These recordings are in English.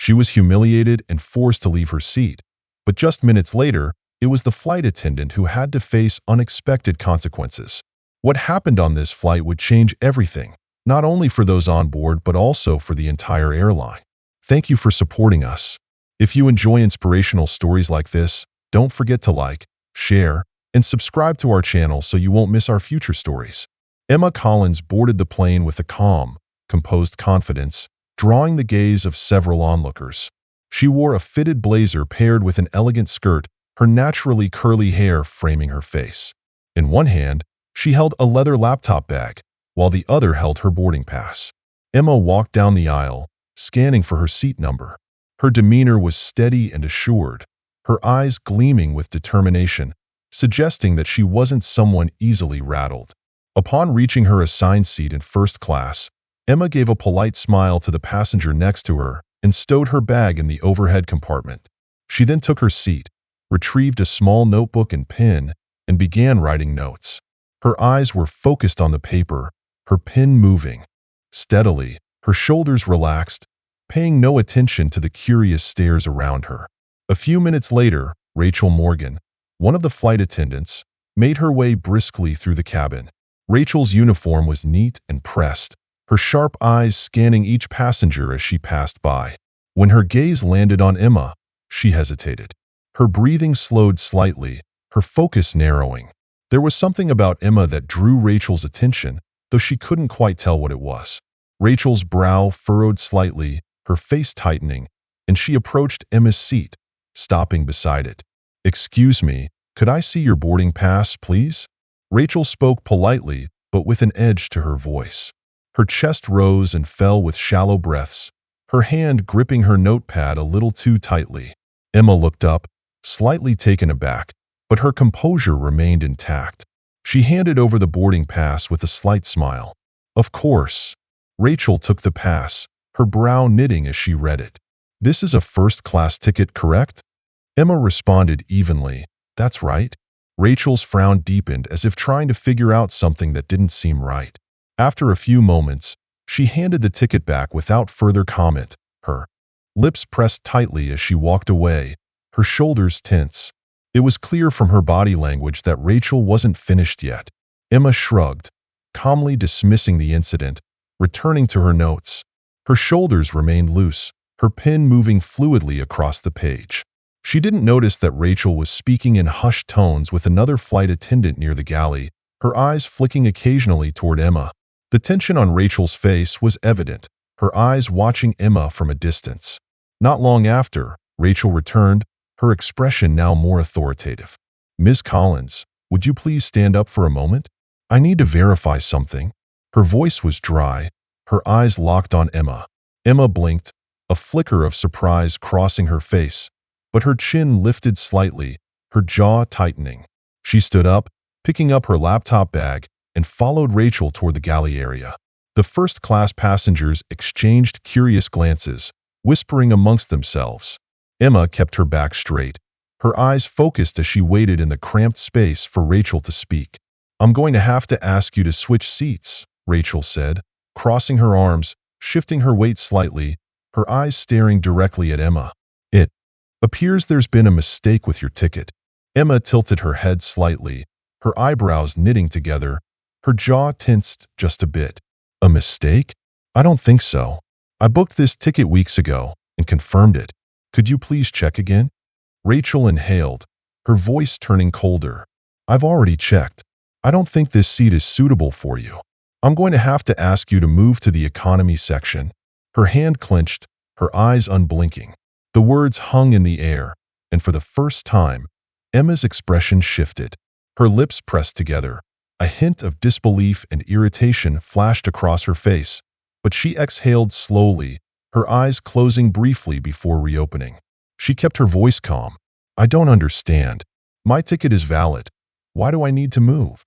She was humiliated and forced to leave her seat. But just minutes later, it was the flight attendant who had to face unexpected consequences. What happened on this flight would change everything, not only for those on board but also for the entire airline. Thank you for supporting us. If you enjoy inspirational stories like this, don't forget to like, share, and subscribe to our channel so you won't miss our future stories. Emma Collins boarded the plane with a calm, composed confidence, drawing the gaze of several onlookers. She wore a fitted blazer paired with an elegant skirt, her naturally curly hair framing her face. In one hand, she held a leather laptop bag, while the other held her boarding pass. Emma walked down the aisle, scanning for her seat number. Her demeanor was steady and assured, her eyes gleaming with determination, suggesting that she wasn't someone easily rattled. Upon reaching her assigned seat in first class, Emma gave a polite smile to the passenger next to her and stowed her bag in the overhead compartment. She then took her seat, retrieved a small notebook and pen, and began writing notes. Her eyes were focused on the paper, her pen moving. Steadily, her shoulders relaxed, paying no attention to the curious stares around her. A few minutes later, Rachel Morgan, one of the flight attendants, made her way briskly through the cabin. Rachel's uniform was neat and pressed, her sharp eyes scanning each passenger as she passed by. When her gaze landed on Emma, she hesitated. Her breathing slowed slightly, her focus narrowing. There was something about Emma that drew Rachel's attention, though she couldn't quite tell what it was. Rachel's brow furrowed slightly, her face tightening, and she approached Emma's seat, stopping beside it. "Excuse me, could I see your boarding pass, please?" Rachel spoke politely, but with an edge to her voice. Her chest rose and fell with shallow breaths, her hand gripping her notepad a little too tightly. Emma looked up, slightly taken aback, but her composure remained intact. She handed over the boarding pass with a slight smile. "Of course." Rachel took the pass, her brow knitting as she read it. "This is a first-class ticket, correct?" Emma responded evenly. "That's right." Rachel's frown deepened as if trying to figure out something that didn't seem right. After a few moments, she handed the ticket back without further comment, her lips pressed tightly as she walked away, her shoulders tense. It was clear from her body language that Rachel wasn't finished yet. Emma shrugged, calmly dismissing the incident, returning to her notes. Her shoulders remained loose, her pen moving fluidly across the page. She didn't notice that Rachel was speaking in hushed tones with another flight attendant near the galley, her eyes flicking occasionally toward Emma. The tension on Rachel's face was evident, her eyes watching Emma from a distance. Not long after, Rachel returned, her expression now more authoritative. "Ms. Collins, would you please stand up for a moment? I need to verify something." Her voice was dry, her eyes locked on Emma. Emma blinked, a flicker of surprise crossing her face, but her chin lifted slightly, her jaw tightening. She stood up, picking up her laptop bag, and followed Rachel toward the galley area. The first-class passengers exchanged curious glances, whispering amongst themselves. Emma kept her back straight, her eyes focused as she waited in the cramped space for Rachel to speak. "I'm going to have to ask you to switch seats," Rachel said, crossing her arms, shifting her weight slightly, her eyes staring directly at Emma. "It appears there's been a mistake with your ticket." Emma tilted her head slightly, her eyebrows knitting together, her jaw tensed just a bit. "A mistake? I don't think so. I booked this ticket weeks ago and confirmed it. Could you please check again?" Rachel inhaled, her voice turning colder. "I've already checked. I don't think this seat is suitable for you. I'm going to have to ask you to move to the economy section." Her hand clenched, her eyes unblinking. The words hung in the air, and for the first time, Emma's expression shifted. Her lips pressed together. A hint of disbelief and irritation flashed across her face, but she exhaled slowly, her eyes closing briefly before reopening. She kept her voice calm. "I don't understand. My ticket is valid. Why do I need to move?"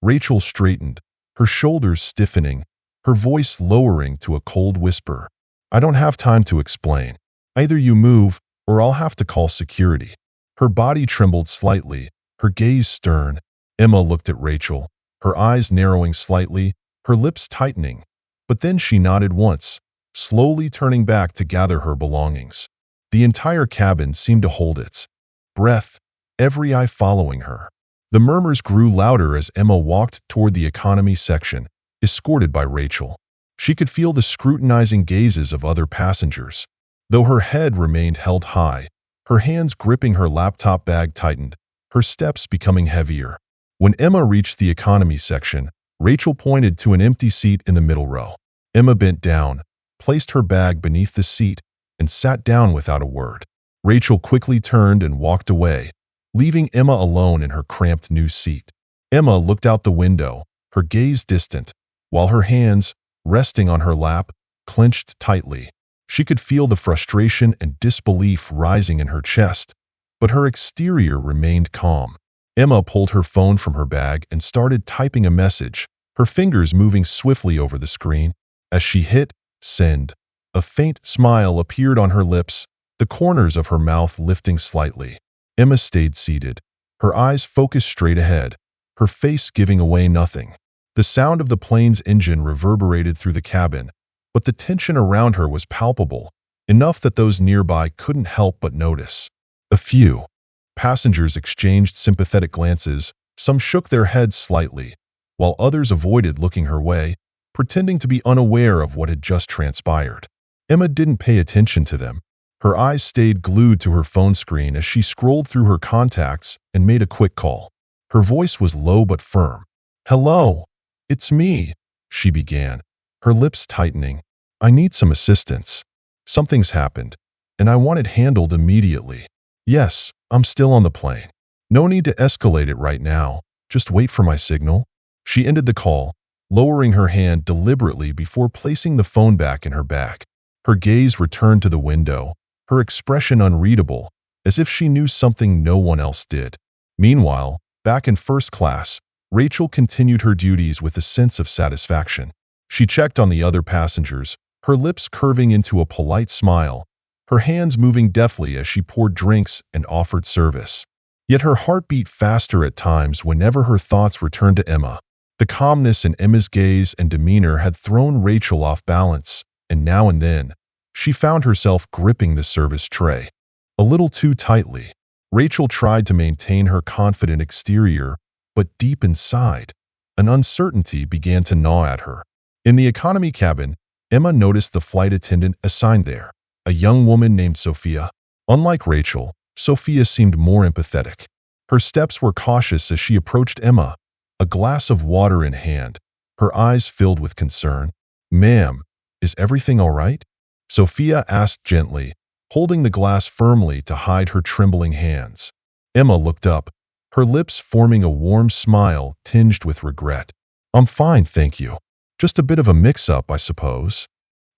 Rachel straightened, her shoulders stiffening, her voice lowering to a cold whisper. "I don't have time to explain. Either you move, or I'll have to call security." Her body trembled slightly, her gaze stern. Emma looked at Rachel, her eyes narrowing slightly, her lips tightening, but then she nodded once, slowly turning back to gather her belongings. The entire cabin seemed to hold its breath, every eye following her. The murmurs grew louder as Emma walked toward the economy section, escorted by Rachel. She could feel the scrutinizing gazes of other passengers. Though her head remained held high, her hands gripping her laptop bag tightened, her steps becoming heavier. When Emma reached the economy section, Rachel pointed to an empty seat in the middle row. Emma bent down, placed her bag beneath the seat, and sat down without a word. Rachel quickly turned and walked away, leaving Emma alone in her cramped new seat. Emma looked out the window, her gaze distant, while her hands, resting on her lap, clenched tightly. She could feel the frustration and disbelief rising in her chest, but her exterior remained calm. Emma pulled her phone from her bag and started typing a message, her fingers moving swiftly over the screen. As she hit send, a faint smile appeared on her lips, the corners of her mouth lifting slightly. Emma stayed seated, her eyes focused straight ahead, her face giving away nothing. The sound of the plane's engine reverberated through the cabin, but the tension around her was palpable, enough that those nearby couldn't help but notice. A few passengers exchanged sympathetic glances, some shook their heads slightly, while others avoided looking her way, pretending to be unaware of what had just transpired. Emma didn't pay attention to them. Her eyes stayed glued to her phone screen as she scrolled through her contacts and made a quick call. Her voice was low but firm. "Hello, it's me," she began, her lips tightening. "I need some assistance. Something's happened, and I want it handled immediately. Yes, I'm still on the plane. No need to escalate it right now. Just wait for my signal." She ended the call, lowering her hand deliberately before placing the phone back in her bag. Her gaze returned to the window, her expression unreadable, as if she knew something no one else did. Meanwhile, back in first class, Rachel continued her duties with a sense of satisfaction. She checked on the other passengers, her lips curving into a polite smile, her hands moving deftly as she poured drinks and offered service. Yet her heart beat faster at times whenever her thoughts returned to Emma. The calmness in Emma's gaze and demeanor had thrown Rachel off balance, and now and then, she found herself gripping the service tray a little too tightly. Rachel tried to maintain her confident exterior, but deep inside, an uncertainty began to gnaw at her. In the economy cabin, Emma noticed the flight attendant assigned there, a young woman named Sophia. Unlike Rachel, Sophia seemed more empathetic. Her steps were cautious as she approached Emma, a glass of water in hand, her eyes filled with concern. "Ma'am, is everything all right?" Sophia asked gently, holding the glass firmly to hide her trembling hands. Emma looked up, her lips forming a warm smile tinged with regret. "I'm fine, thank you. Just a bit of a mix-up, I suppose."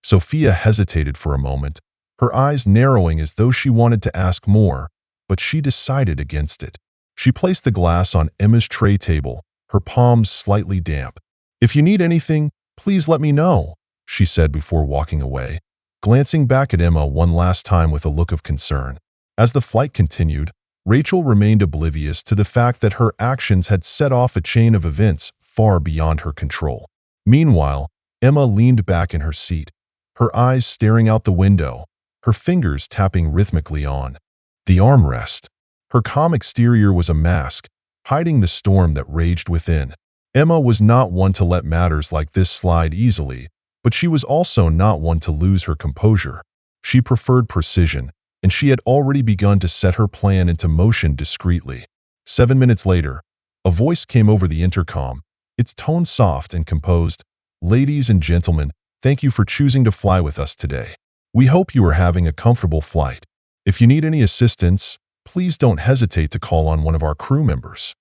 Sophia hesitated for a moment, her eyes narrowing as though she wanted to ask more, but she decided against it. She placed the glass on Emma's tray table, her palms slightly damp. "If you need anything, please let me know," she said before walking away, glancing back at Emma one last time with a look of concern. As the flight continued, Rachel remained oblivious to the fact that her actions had set off a chain of events far beyond her control. Meanwhile, Emma leaned back in her seat, her eyes staring out the window, her fingers tapping rhythmically on the armrest. Her calm exterior was a mask, hiding the storm that raged within. Emma was not one to let matters like this slide easily, but she was also not one to lose her composure. She preferred precision, and she had already begun to set her plan into motion discreetly. 7 minutes later, a voice came over the intercom, its tone soft and composed. "Ladies and gentlemen, thank you for choosing to fly with us today. We hope you are having a comfortable flight. If you need any assistance, please don't hesitate to call on one of our crew members."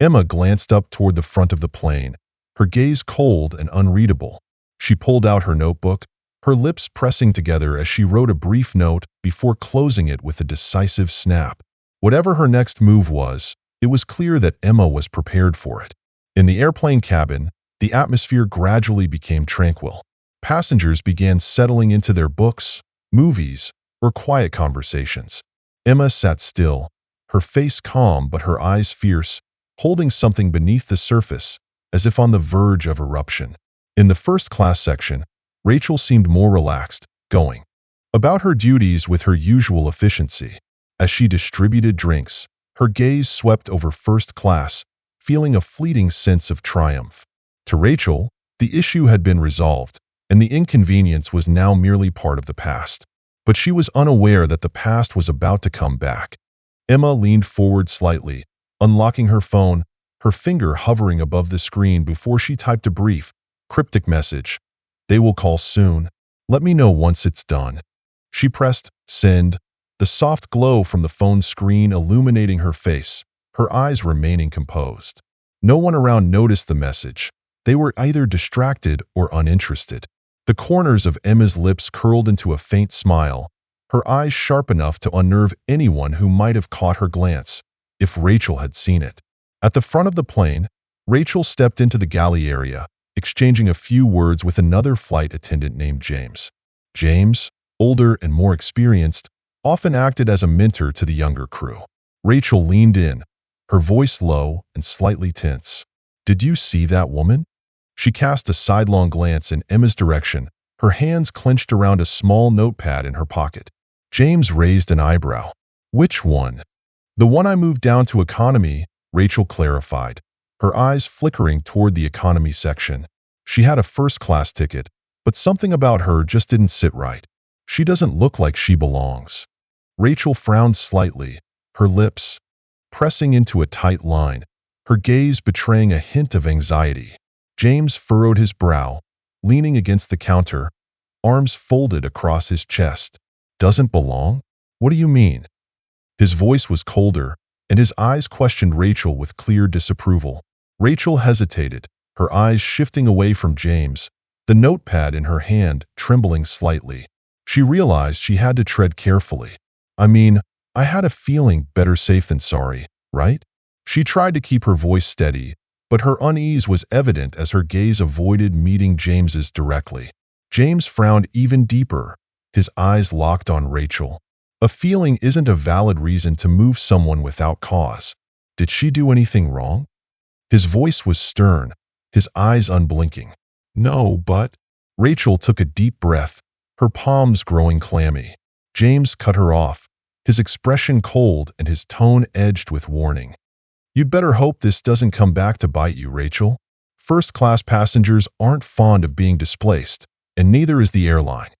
Emma glanced up toward the front of the plane, her gaze cold and unreadable. She pulled out her notebook, her lips pressing together as she wrote a brief note before closing it with a decisive snap. Whatever her next move was, it was clear that Emma was prepared for it. In the airplane cabin, the atmosphere gradually became tranquil. Passengers began settling into their books, movies, or quiet conversations. Emma sat still, her face calm but her eyes fierce, holding something beneath the surface, as if on the verge of eruption. In the first-class section, Rachel seemed more relaxed, going about her duties with her usual efficiency. As she distributed drinks, her gaze swept over first class, feeling a fleeting sense of triumph. To Rachel, the issue had been resolved, and the inconvenience was now merely part of the past. But she was unaware that the past was about to come back. Emma leaned forward slightly, unlocking her phone, her finger hovering above the screen before she typed a brief, cryptic message. "They will call soon. Let me know once it's done." She pressed send, the soft glow from the phone screen illuminating her face, her eyes remaining composed. No one around noticed the message. They were either distracted or uninterested. The corners of Emma's lips curled into a faint smile, her eyes sharp enough to unnerve anyone who might have caught her glance, if Rachel had seen it. At the front of the plane, Rachel stepped into the galley area, exchanging a few words with another flight attendant named James. James, older and more experienced, often acted as a mentor to the younger crew. Rachel leaned in, her voice low and slightly tense. "Did you see that woman?" She cast a sidelong glance in Emma's direction, her hands clenched around a small notepad in her pocket. James raised an eyebrow. "Which one?" "The one I moved down to economy," Rachel clarified, her eyes flickering toward the economy section. She had a first-class ticket, but something about her just didn't sit right. "She doesn't look like she belongs." Rachel frowned slightly, her lips pressing into a tight line, her gaze betraying a hint of anxiety. James furrowed his brow, leaning against the counter, arms folded across his chest. "Doesn't belong? What do you mean?" His voice was colder, and his eyes questioned Rachel with clear disapproval. Rachel hesitated, her eyes shifting away from James, the notepad in her hand trembling slightly. She realized she had to tread carefully. "I mean, I had a feeling better safe than sorry, right?" She tried to keep her voice steady, but her unease was evident as her gaze avoided meeting James's directly. James frowned even deeper, his eyes locked on Rachel. "A feeling isn't a valid reason to move someone without cause. Did she do anything wrong?" His voice was stern, his eyes unblinking. "No, but—" Rachel took a deep breath, her palms growing clammy. James cut her off, his expression cold and his tone edged with warning. "You'd better hope this doesn't come back to bite you, Rachel. First-class passengers aren't fond of being displaced, and neither is the airline."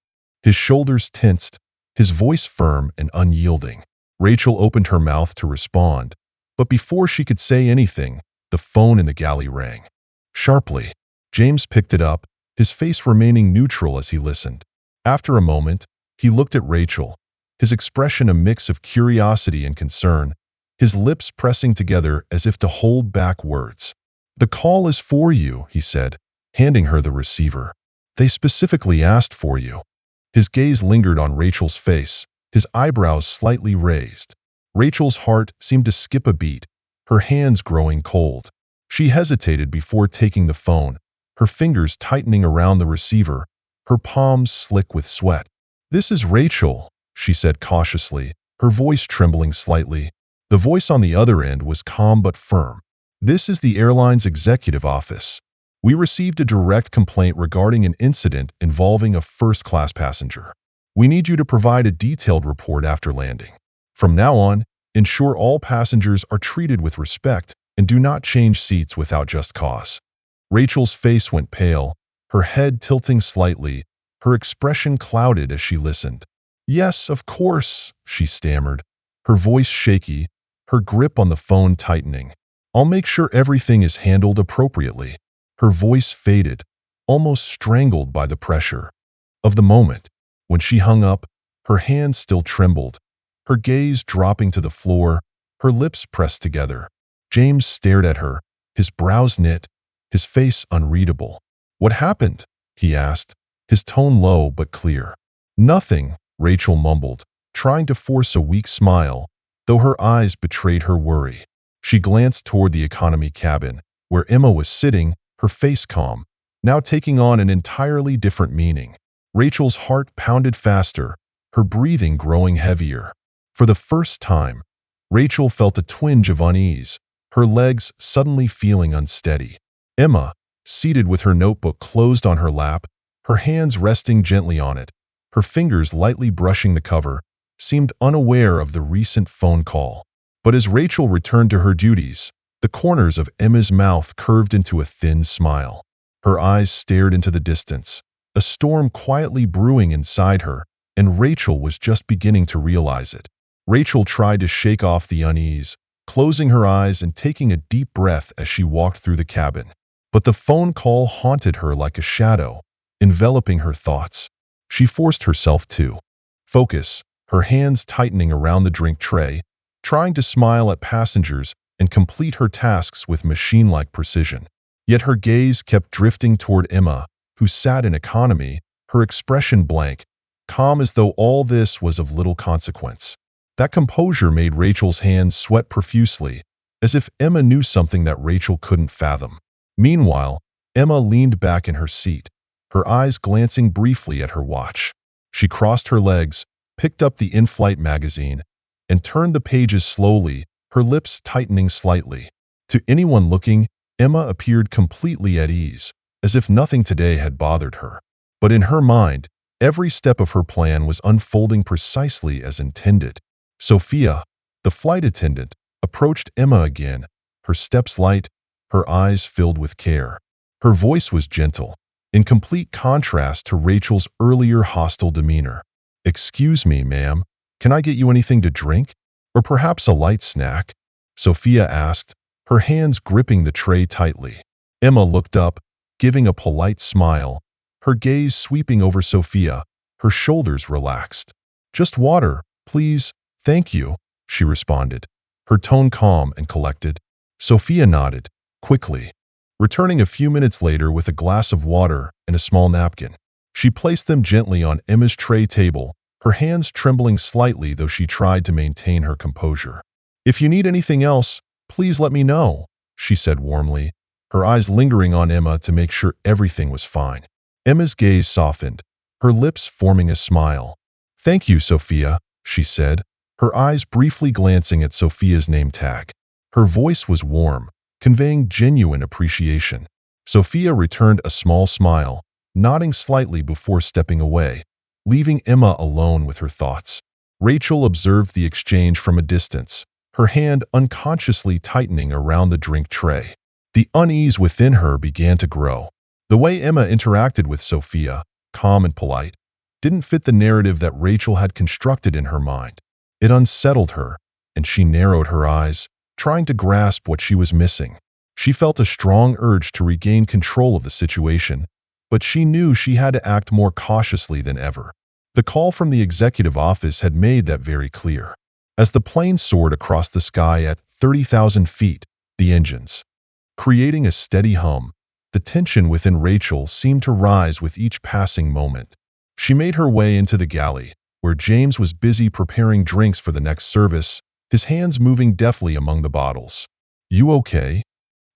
His shoulders tensed, his voice firm and unyielding. Rachel opened her mouth to respond, but before she could say anything, the phone in the galley rang. Sharply, James picked it up, his face remaining neutral as he listened. After a moment, he looked at Rachel, his expression a mix of curiosity and concern, his lips pressing together as if to hold back words. "The call is for you," he said, handing her the receiver. "They specifically asked for you." His gaze lingered on Rachel's face, his eyebrows slightly raised. Rachel's heart seemed to skip a beat, her hands growing cold. She hesitated before taking the phone, her fingers tightening around the receiver, her palms slick with sweat. "This is Rachel," she said cautiously, her voice trembling slightly. The voice on the other end was calm but firm. "This is the airline's executive office. We received a direct complaint regarding an incident involving a first-class passenger. We need you to provide a detailed report after landing. From now on, ensure all passengers are treated with respect and do not change seats without just cause." Rachel's face went pale, her head tilting slightly, her expression clouded as she listened. "Yes, of course," she stammered, her voice shaky, her grip on the phone tightening. "I'll make sure everything is handled appropriately." Her voice faded, almost strangled by the pressure of the moment. When she hung up, her hands still trembled, her gaze dropping to the floor, her lips pressed together. James stared at her, his brows knit, his face unreadable. "What happened?" he asked, his tone low but clear. "Nothing," Rachel mumbled, trying to force a weak smile, though her eyes betrayed her worry. She glanced toward the economy cabin, where Emma was sitting, her face calm, now taking on an entirely different meaning. Rachel's heart pounded faster, her breathing growing heavier. For the first time, Rachel felt a twinge of unease, her legs suddenly feeling unsteady. Emma, seated with her notebook closed on her lap, her hands resting gently on it, her fingers lightly brushing the cover, seemed unaware of the recent phone call. But as Rachel returned to her duties, the corners of Emma's mouth curved into a thin smile. Her eyes stared into the distance, a storm quietly brewing inside her, and Rachel was just beginning to realize it. Rachel tried to shake off the unease, closing her eyes and taking a deep breath as she walked through the cabin. But the phone call haunted her like a shadow, enveloping her thoughts. She forced herself to focus, her hands tightening around the drink tray, trying to smile at passengers and complete her tasks with machine-like precision. Yet her gaze kept drifting toward Emma, who sat in economy, her expression blank, calm as though all this was of little consequence. That composure made Rachel's hands sweat profusely, as if Emma knew something that Rachel couldn't fathom. Meanwhile, Emma leaned back in her seat, her eyes glancing briefly at her watch. She crossed her legs, picked up the in-flight magazine, and turned the pages slowly, her lips tightening slightly. To anyone looking, Emma appeared completely at ease, as if nothing today had bothered her. But in her mind, every step of her plan was unfolding precisely as intended. Sophia, the flight attendant, approached Emma again, her steps light, her eyes filled with care. Her voice was gentle, in complete contrast to Rachel's earlier hostile demeanor. "Excuse me, ma'am, can I get you anything to drink? Or perhaps a light snack?" Sophia asked, her hands gripping the tray tightly. Emma looked up, giving a polite smile, her gaze sweeping over Sophia, her shoulders relaxed. "Just water, please, thank you," she responded, her tone calm and collected. Sophia nodded, quickly, returning a few minutes later with a glass of water and a small napkin. She placed them gently on Emma's tray table, her hands trembling slightly though she tried to maintain her composure. "If you need anything else, please let me know," she said warmly, her eyes lingering on Emma to make sure everything was fine. Emma's gaze softened, her lips forming a smile. "Thank you, Sophia," she said, her eyes briefly glancing at Sophia's name tag. Her voice was warm, conveying genuine appreciation. Sophia returned a small smile, nodding slightly before stepping away, leaving Emma alone with her thoughts. Rachel observed the exchange from a distance, her hand unconsciously tightening around the drink tray. The unease within her began to grow. The way Emma interacted with Sophia, calm and polite, didn't fit the narrative that Rachel had constructed in her mind. It unsettled her, and she narrowed her eyes, trying to grasp what she was missing. She felt a strong urge to regain control of the situation, but she knew she had to act more cautiously than ever. The call from the executive office had made that very clear. As the plane soared across the sky at 30,000 feet, the engines, creating a steady hum, the tension within Rachel seemed to rise with each passing moment. She made her way into the galley, where James was busy preparing drinks for the next service, his hands moving deftly among the bottles. "You okay?"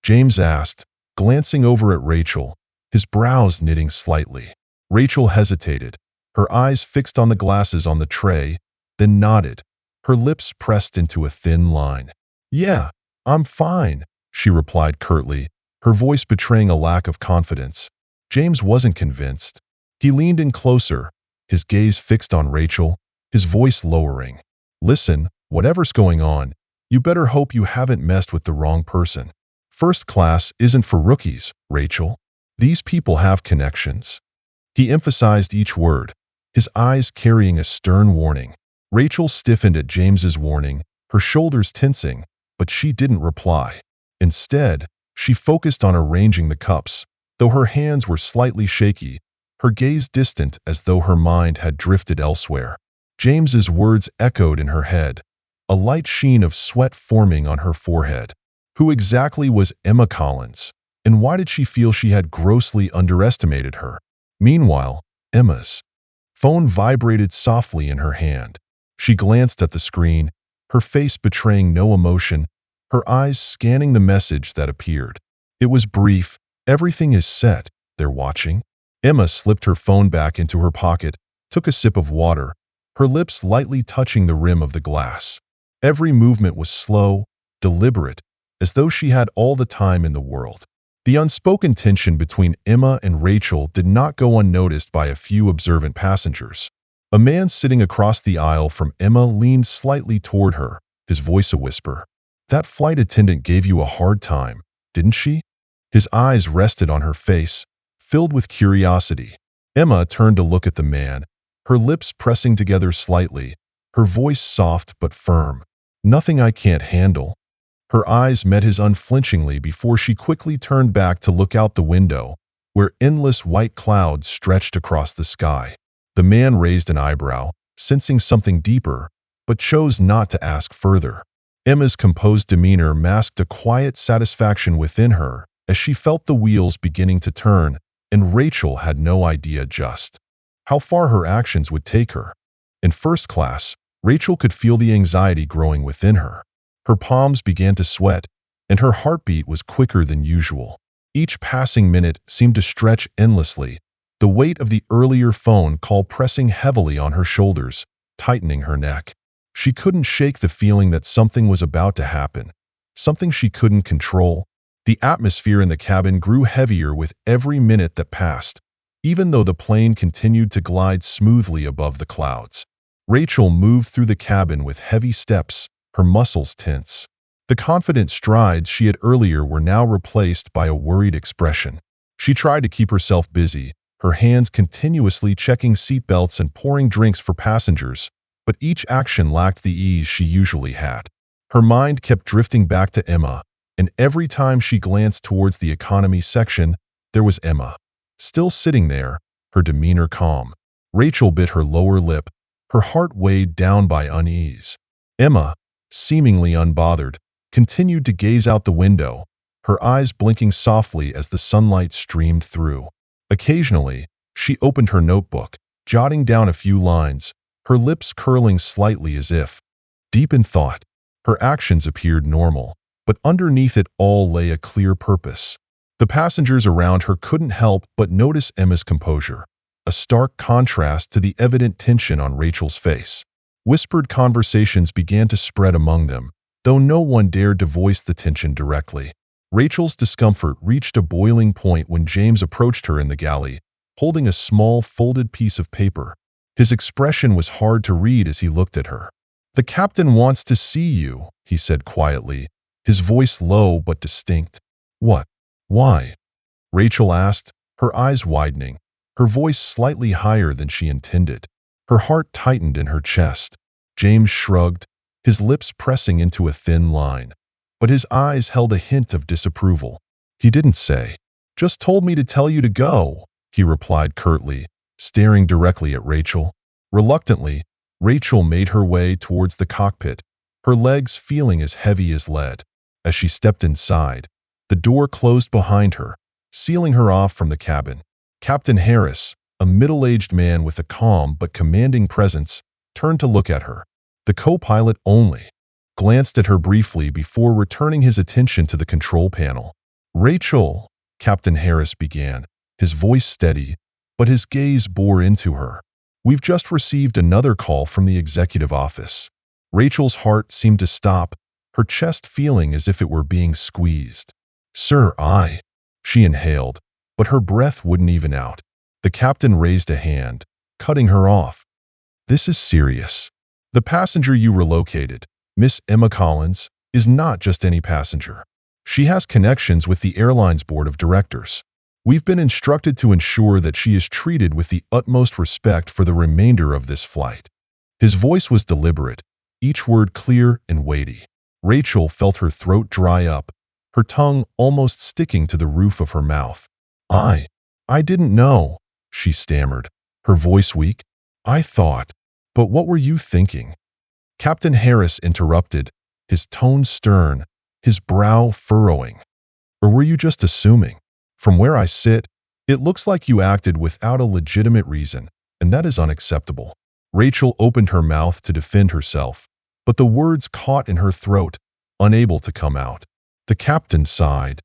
James asked, glancing over at Rachel, his brows knitting slightly. Rachel hesitated, her eyes fixed on the glasses on the tray, then nodded, her lips pressed into a thin line. "Yeah, I'm fine," she replied curtly, her voice betraying a lack of confidence. James wasn't convinced. He leaned in closer, his gaze fixed on Rachel, his voice lowering. "Listen, whatever's going on, you better hope you haven't messed with the wrong person. First class isn't for rookies, Rachel. These people have connections." He emphasized each word, his eyes carrying a stern warning. Rachel stiffened at James's warning, her shoulders tensing, but she didn't reply. Instead, she focused on arranging the cups, though her hands were slightly shaky, her gaze distant as though her mind had drifted elsewhere. James's words echoed in her head, a light sheen of sweat forming on her forehead. Who exactly was Emma Collins, and why did she feel she had grossly underestimated her? Meanwhile, Emma's phone vibrated softly in her hand. She glanced at the screen, her face betraying no emotion, her eyes scanning the message that appeared. It was brief. "Everything is set, they're watching." Emma slipped her phone back into her pocket, took a sip of water, her lips lightly touching the rim of the glass. Every movement was slow, deliberate, as though she had all the time in the world. The unspoken tension between Emma and Rachel did not go unnoticed by a few observant passengers. A man sitting across the aisle from Emma leaned slightly toward her, his voice a whisper. "That flight attendant gave you a hard time, didn't she?" His eyes rested on her face, filled with curiosity. Emma turned to look at the man, her lips pressing together slightly, her voice soft but firm. "Nothing I can't handle." Her eyes met his unflinchingly before she quickly turned back to look out the window, where endless white clouds stretched across the sky. The man raised an eyebrow, sensing something deeper, but chose not to ask further. Emma's composed demeanor masked a quiet satisfaction within her as she felt the wheels beginning to turn, and Rachel had no idea just how far her actions would take her. In first class, Rachel could feel the anxiety growing within her. Her palms began to sweat, and her heartbeat was quicker than usual. Each passing minute seemed to stretch endlessly, the weight of the earlier phone call pressing heavily on her shoulders, tightening her neck. She couldn't shake the feeling that something was about to happen, something she couldn't control. The atmosphere in the cabin grew heavier with every minute that passed, even though the plane continued to glide smoothly above the clouds. Rachel moved through the cabin with heavy steps, her muscles tense. The confident strides she had earlier were now replaced by a worried expression. She tried to keep herself busy, her hands continuously checking seatbelts and pouring drinks for passengers, but each action lacked the ease she usually had. Her mind kept drifting back to Emma, and every time she glanced towards the economy section, there was Emma, still sitting there, her demeanor calm. Rachel bit her lower lip, her heart weighed down by unease. Emma, seemingly unbothered, continued to gaze out the window, her eyes blinking softly as the sunlight streamed through. Occasionally, she opened her notebook, jotting down a few lines, her lips curling slightly as if deep in thought. Her actions appeared normal, but underneath it all lay a clear purpose. The passengers around her couldn't help but notice Emma's composure, a stark contrast to the evident tension on Rachel's face. Whispered conversations began to spread among them, though no one dared to voice the tension directly. Rachel's discomfort reached a boiling point when James approached her in the galley, holding a small folded piece of paper. His expression was hard to read as he looked at her. "The captain wants to see you," he said quietly, his voice low but distinct. "What? Why?" Rachel asked, her eyes widening, her voice slightly higher than she intended. Her heart tightened in her chest. James shrugged, his lips pressing into a thin line, but his eyes held a hint of disapproval. "He didn't say. Just told me to tell you to go," he replied curtly, staring directly at Rachel. Reluctantly, Rachel made her way towards the cockpit, her legs feeling as heavy as lead. As she stepped inside, the door closed behind her, sealing her off from the cabin. Captain Harris, a middle-aged man with a calm but commanding presence, turned to look at her. The co-pilot only glanced at her briefly before returning his attention to the control panel. "Rachel," Captain Harris began, his voice steady, but his gaze bore into her. "We've just received another call from the executive office." Rachel's heart seemed to stop, her chest feeling as if it were being squeezed. "Sir, she inhaled, but her breath wouldn't even out. The captain raised a hand, cutting her off. "This is serious. The passenger you relocated, Miss Emma Collins, is not just any passenger. She has connections with the airline's board of directors. We've been instructed to ensure that she is treated with the utmost respect for the remainder of this flight." His voice was deliberate, each word clear and weighty. Rachel felt her throat dry up, her tongue almost sticking to the roof of her mouth. I didn't know," she stammered, her voice weak. "I thought, but what were you thinking?" Captain Harris interrupted, his tone stern, his brow furrowing. "Or were you just assuming? From where I sit, it looks like you acted without a legitimate reason, and that is unacceptable." Rachel opened her mouth to defend herself, but the words caught in her throat, unable to come out. The captain sighed,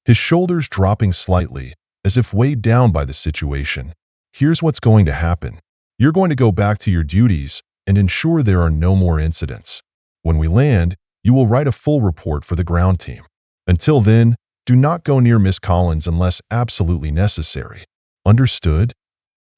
his shoulders dropping slightly, as if weighed down by the situation. "Here's what's going to happen. You're going to go back to your duties and ensure there are no more incidents. When we land, you will write a full report for the ground team. Until then, Do not go near Miss Collins unless absolutely necessary. Understood?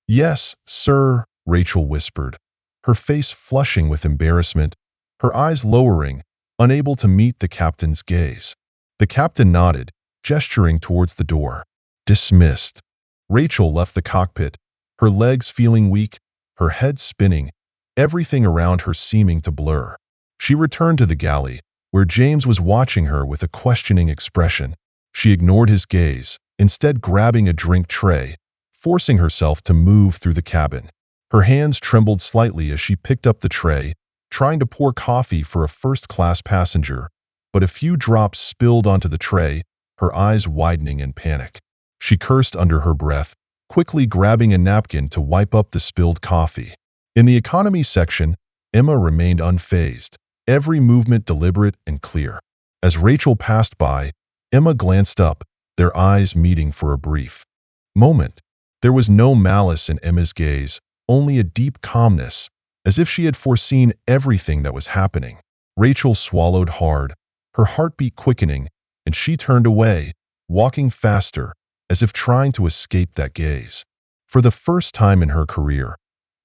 Yes, sir, Rachel whispered, her face flushing with embarrassment, her eyes lowering, unable to meet the captain's gaze. The captain nodded, gesturing towards the door. Dismissed. Rachel left the cockpit, her legs feeling weak, her head spinning, everything around her seeming to blur. She returned to the galley, where James was watching her with a questioning expression. She ignored his gaze, instead grabbing a drink tray, forcing herself to move through the cabin. Her hands trembled slightly as she picked up the tray, trying to pour coffee for a first-class passenger, but a few drops spilled onto the tray, her eyes widening in panic. She cursed under her breath, quickly grabbing a napkin to wipe up the spilled coffee. In the economy section, Emma remained unfazed, every movement deliberate and clear. As Rachel passed by, Emma glanced up, their eyes meeting for a brief moment. There was no malice in Emma's gaze, only a deep calmness, as if she had foreseen everything that was happening. Rachel swallowed hard, her heartbeat quickening, and she turned away, walking faster, as if trying to escape that gaze. For the first time in her career,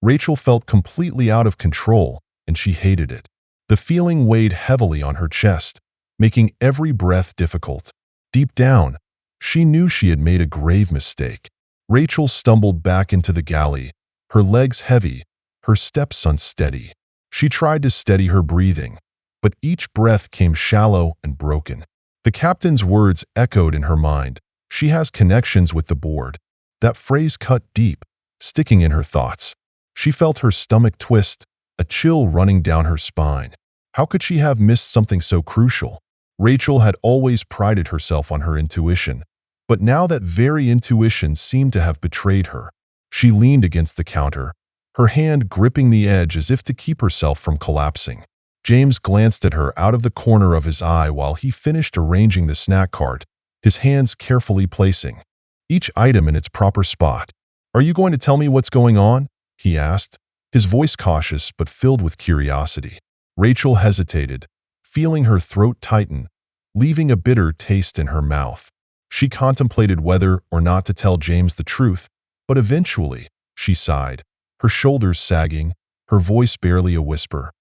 Rachel felt completely out of control, and she hated it. The feeling weighed heavily on her chest, making every breath difficult. Deep down, she knew she had made a grave mistake. Rachel stumbled back into the galley, her legs heavy, her steps unsteady. She tried to steady her breathing, but each breath came shallow and broken. The captain's words echoed in her mind. She has connections with the board. That phrase cut deep, sticking in her thoughts. She felt her stomach twist, a chill running down her spine. How could she have missed something so crucial? Rachel had always prided herself on her intuition, but now that very intuition seemed to have betrayed her. She leaned against the counter, her hand gripping the edge as if to keep herself from collapsing. James glanced at her out of the corner of his eye while he finished arranging the snack cart, his hands carefully placing each item in its proper spot. "Are you going to tell me what's going on?" he asked, his voice cautious but filled with curiosity. Rachel hesitated, feeling her throat tighten, leaving a bitter taste in her mouth. She contemplated whether or not to tell James the truth, but eventually, she sighed, her shoulders sagging, her voice barely a whisper.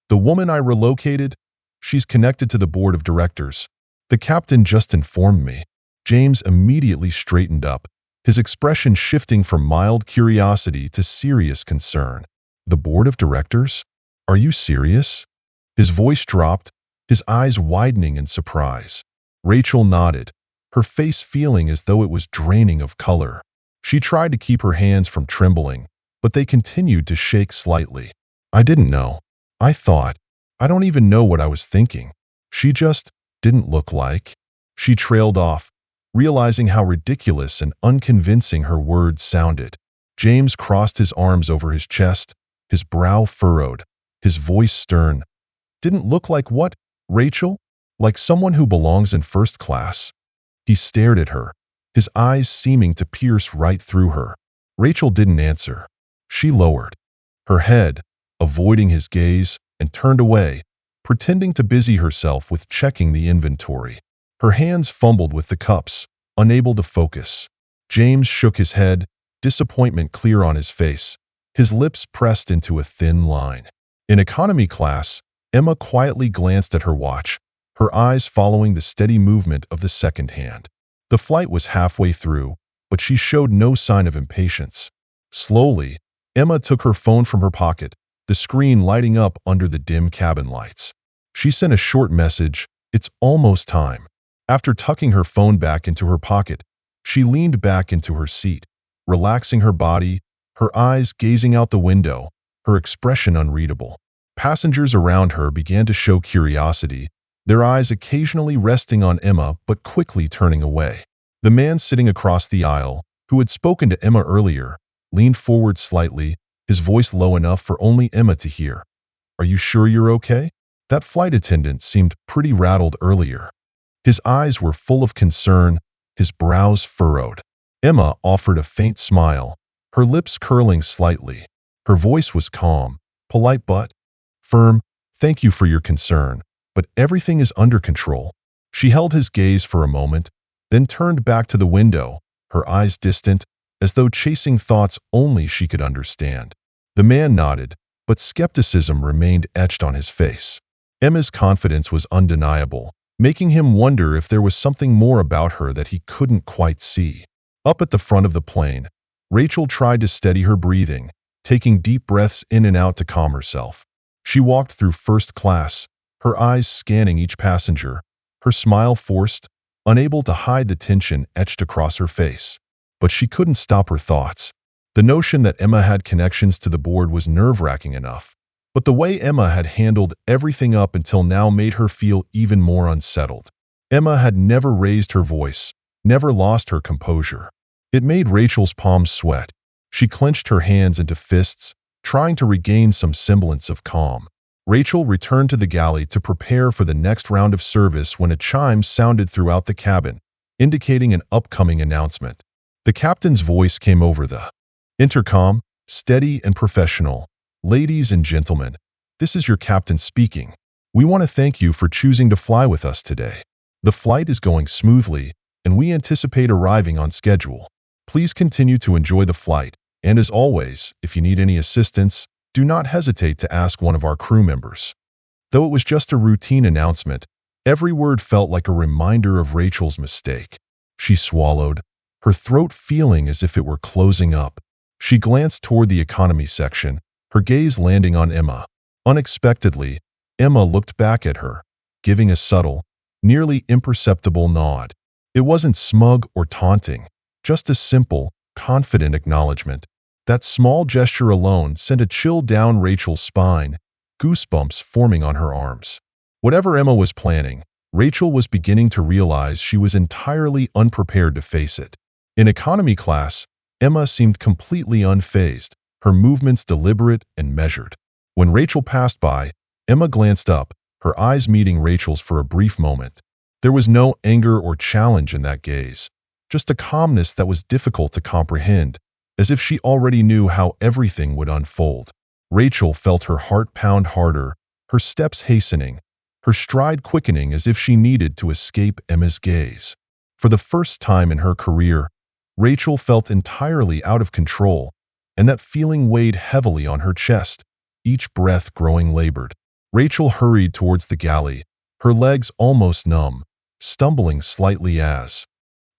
"The woman I relocated, she's connected to the board of directors. The captain just informed me." James immediately straightened up, his expression shifting from mild curiosity to serious concern. "The board of directors? Are you serious?" His voice dropped, his eyes widening in surprise. Rachel nodded, her face feeling as though it was draining of color. She tried to keep her hands from trembling, but they continued to shake slightly. "I didn't know. I thought. I don't even know what I was thinking. She just didn't look like." She trailed off, realizing how ridiculous and unconvincing her words sounded. James crossed his arms over his chest, his brow furrowed, his voice stern. "Didn't look like what, Rachel? Like someone who belongs in first class?" He stared at her, his eyes seeming to pierce right through her. Rachel didn't answer. She lowered her head, avoiding his gaze, and turned away, pretending to busy herself with checking the inventory. Her hands fumbled with the cups, unable to focus. James shook his head, disappointment clear on his face, his lips pressed into a thin line. In economy class, Emma quietly glanced at her watch, her eyes following the steady movement of the second hand. The flight was halfway through, but she showed no sign of impatience. Slowly, Emma took her phone from her pocket, the screen lighting up under the dim cabin lights. She sent a short message, "It's almost time." After tucking her phone back into her pocket, she leaned back into her seat, relaxing her body, her eyes gazing out the window, her expression unreadable. Passengers around her began to show curiosity, their eyes occasionally resting on Emma but quickly turning away. The man sitting across the aisle, who had spoken to Emma earlier, leaned forward slightly, his voice low enough for only Emma to hear. "Are you sure you're okay? That flight attendant seemed pretty rattled earlier." His eyes were full of concern, his brows furrowed. Emma offered a faint smile, her lips curling slightly. Her voice was calm, polite but firm. "Thank you for your concern, but everything is under control." She held his gaze for a moment, then turned back to the window, her eyes distant, as though chasing thoughts only she could understand. The man nodded, but skepticism remained etched on his face. Emma's confidence was undeniable, making him wonder if there was something more about her that he couldn't quite see. Up at the front of the plane, Rachel tried to steady her breathing, taking deep breaths in and out to calm herself. She walked through first class, her eyes scanning each passenger, her smile forced, unable to hide the tension etched across her face. But she couldn't stop her thoughts. The notion that Emma had connections to the board was nerve-wracking enough, but the way Emma had handled everything up until now made her feel even more unsettled. Emma had never raised her voice, never lost her composure. It made Rachel's palms sweat. She clenched her hands into fists, trying to regain some semblance of calm. Rachel returned to the galley to prepare for the next round of service when a chime sounded throughout the cabin, indicating an upcoming announcement. The captain's voice came over the intercom, steady and professional. "Ladies and gentlemen, this is your captain speaking. We want to thank you for choosing to fly with us today. The flight is going smoothly, and we anticipate arriving on schedule. Please continue to enjoy the flight, and as always, if you need any assistance, do not hesitate to ask one of our crew members." Though it was just a routine announcement, every word felt like a reminder of Rachel's mistake. She swallowed, her throat feeling as if it were closing up. She glanced toward the economy section, her gaze landing on Emma. Unexpectedly, Emma looked back at her, giving a subtle, nearly imperceptible nod. It wasn't smug or taunting, just a simple, confident acknowledgement. That small gesture alone sent a chill down Rachel's spine, goosebumps forming on her arms. Whatever Emma was planning, Rachel was beginning to realize she was entirely unprepared to face it. In economy class, Emma seemed completely unfazed, her movements deliberate and measured. When Rachel passed by, Emma glanced up, her eyes meeting Rachel's for a brief moment. There was no anger or challenge in that gaze, just a calmness that was difficult to comprehend, as if she already knew how everything would unfold. Rachel felt her heart pound harder, her steps hastening, her stride quickening as if she needed to escape Emma's gaze. For the first time in her career, Rachel felt entirely out of control, and that feeling weighed heavily on her chest, each breath growing labored. Rachel hurried towards the galley, her legs almost numb, stumbling slightly as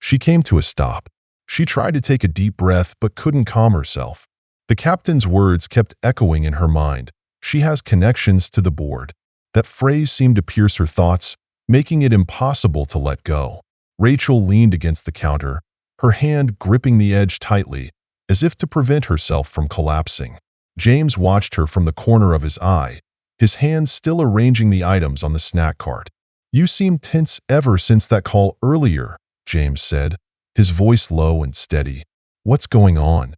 she came to a stop. She tried to take a deep breath but couldn't calm herself. The captain's words kept echoing in her mind. "She has connections to the board." That phrase seemed to pierce her thoughts, making it impossible to let go. Rachel leaned against the counter, her hand gripping the edge tightly, as if to prevent herself from collapsing. James watched her from the corner of his eye, his hands still arranging the items on the snack cart. "You seem tense ever since that call earlier," James said, his voice low and steady. "What's going on?"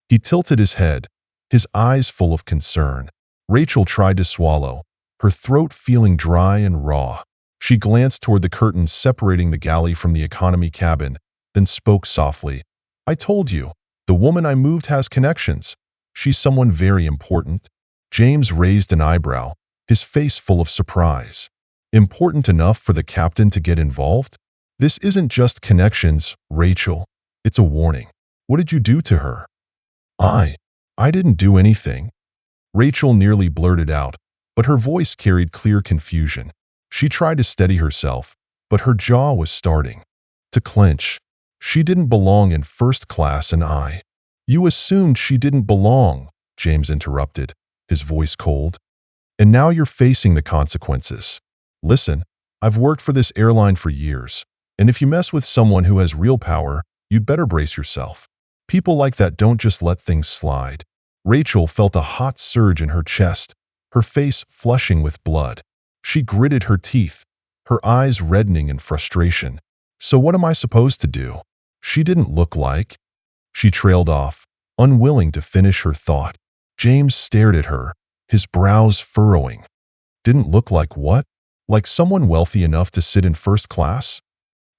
He tilted his head, his eyes full of concern. Rachel tried to swallow, her throat feeling dry and raw. She glanced toward the curtains separating the galley from the economy cabin, then spoke softly. "I told you, the woman I moved has connections. She's someone very important." James raised an eyebrow, his face full of surprise. "Important enough for the captain to get involved? This isn't just connections, Rachel. It's a warning. What did you do to her?" I didn't do anything," Rachel nearly blurted out, but her voice carried clear confusion. She tried to steady herself, but her jaw was starting to clench. "She didn't belong in first class and You assumed she didn't belong," James interrupted, his voice cold. "And now you're facing the consequences. Listen, I've worked for this airline for years, and if you mess with someone who has real power, you'd better brace yourself. People like that don't just let things slide." Rachel felt a hot surge in her chest, her face flushing with blood. She gritted her teeth, her eyes reddening in frustration. "So what am I supposed to do?" "She didn't look like..." She trailed off, unwilling to finish her thought. James stared at her, his brows furrowing. "Didn't look like what? Like someone wealthy enough to sit in first class?"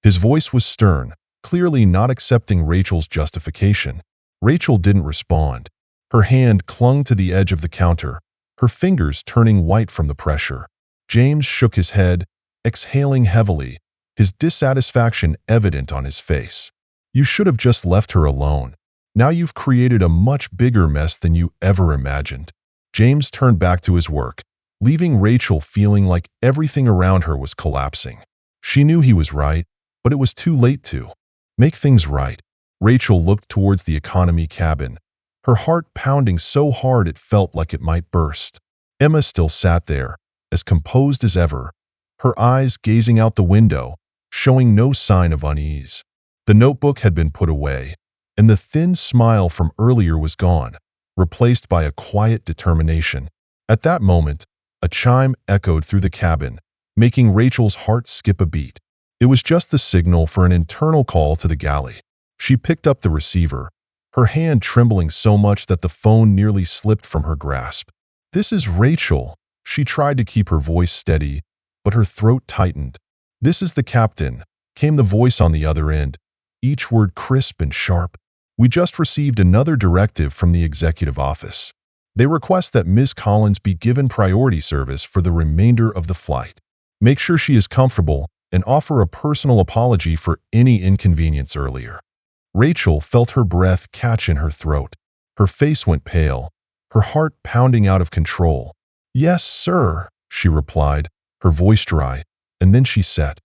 His voice was stern, clearly not accepting Rachel's justification. Rachel didn't respond. Her hand clung to the edge of the counter, her fingers turning white from the pressure. James shook his head, exhaling heavily, his dissatisfaction evident on his face. You should have just left her alone. Now you've created a much bigger mess than you ever imagined. James turned back to his work, leaving Rachel feeling like everything around her was collapsing. She knew he was right, but it was too late to make things right. Rachel looked towards the economy cabin, her heart pounding so hard it felt like it might burst. Emma still sat there, as composed as ever, her eyes gazing out the window, showing no sign of unease. The notebook had been put away, and the thin smile from earlier was gone, replaced by a quiet determination. At that moment, a chime echoed through the cabin, making Rachel's heart skip a beat. It was just the signal for an internal call to the galley. She picked up the receiver, her hand trembling so much that the phone nearly slipped from her grasp. "This is Rachel." She tried to keep her voice steady, but her throat tightened. "This is the captain," came the voice on the other end, each word crisp and sharp. "We just received another directive from the executive office. They request that Ms. Collins be given priority service for the remainder of the flight. Make sure she is comfortable and offer a personal apology for any inconvenience earlier." Rachel felt her breath catch in her throat. Her face went pale, her heart pounding out of control. "Yes, sir," she replied, her voice dry, and then she set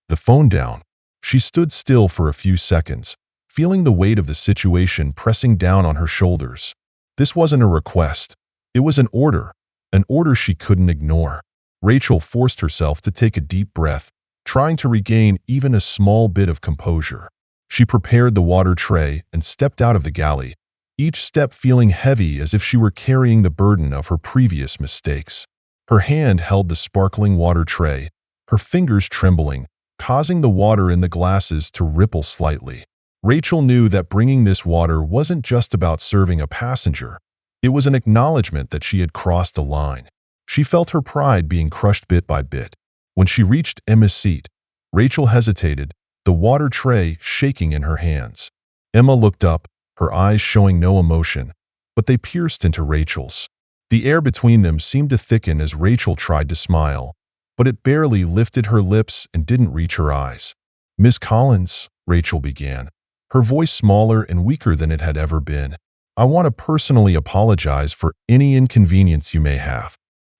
the phone down. She stood still for a few seconds, feeling the weight of the situation pressing down on her shoulders. This wasn't a request. It was an order she couldn't ignore. Rachel forced herself to take a deep breath, trying to regain even a small bit of composure. She prepared the water tray and stepped out of the galley, each step feeling heavy as if she were carrying the burden of her previous mistakes. Her hand held the sparkling water tray, her fingers trembling, causing the water in the glasses to ripple slightly. Rachel knew that bringing this water wasn't just about serving a passenger. It was an acknowledgement that she had crossed a line. She felt her pride being crushed bit by bit. When she reached Emma's seat, Rachel hesitated, the water tray shaking in her hands. Emma looked up, her eyes showing no emotion, but they pierced into Rachel's. The air between them seemed to thicken as Rachel tried to smile, but it barely lifted her lips and didn't reach her eyes. "Miss Collins," Rachel began, her voice smaller and weaker than it had ever been, "I want to personally apologize for any inconvenience you may have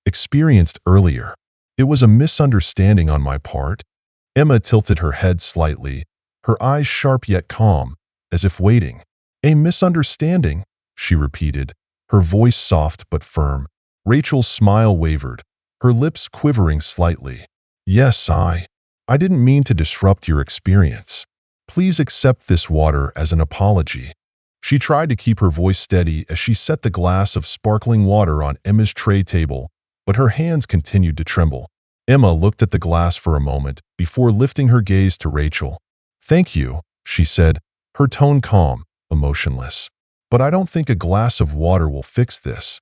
experienced earlier. It was a misunderstanding on my part." Emma tilted her head slightly, her eyes sharp yet calm, as if waiting. "A misunderstanding?" she repeated, her voice soft but firm. Rachel's smile wavered, her lips quivering slightly. "Yes, I didn't mean to disrupt your experience. Please accept this water as an apology." She tried to keep her voice steady as she set the glass of sparkling water on Emma's tray table, but her hands continued to tremble. Emma looked at the glass for a moment before lifting her gaze to Rachel. "Thank you," she said, her tone calm, emotionless. "But I don't think a glass of water will fix this."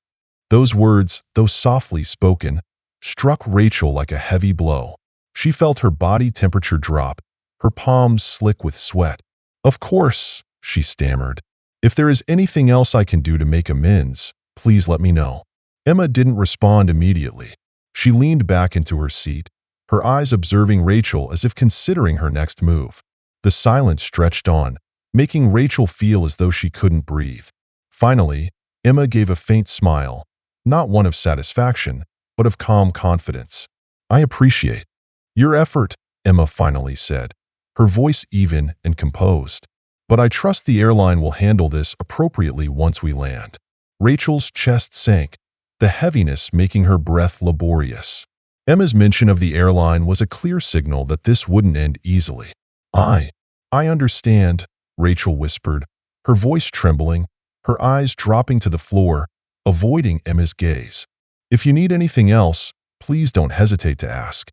Those words, though softly spoken, struck Rachel like a heavy blow. She felt her body temperature drop, her palms slick with sweat. "Of course," she stammered. "If there is anything else I can do to make amends, please let me know." Emma didn't respond immediately. She leaned back into her seat, her eyes observing Rachel as if considering her next move. The silence stretched on, making Rachel feel as though she couldn't breathe. Finally, Emma gave a faint smile, not one of satisfaction, but of calm confidence. "I appreciate your effort," Emma finally said, her voice even and composed. "But I trust the airline will handle this appropriately once we land." Rachel's chest sank, the heaviness making her breath laborious. Emma's mention of the airline was a clear signal that this wouldn't end easily. I understand," Rachel whispered, her voice trembling, her eyes dropping to the floor, avoiding Emma's gaze. "If you need anything else, please don't hesitate to ask."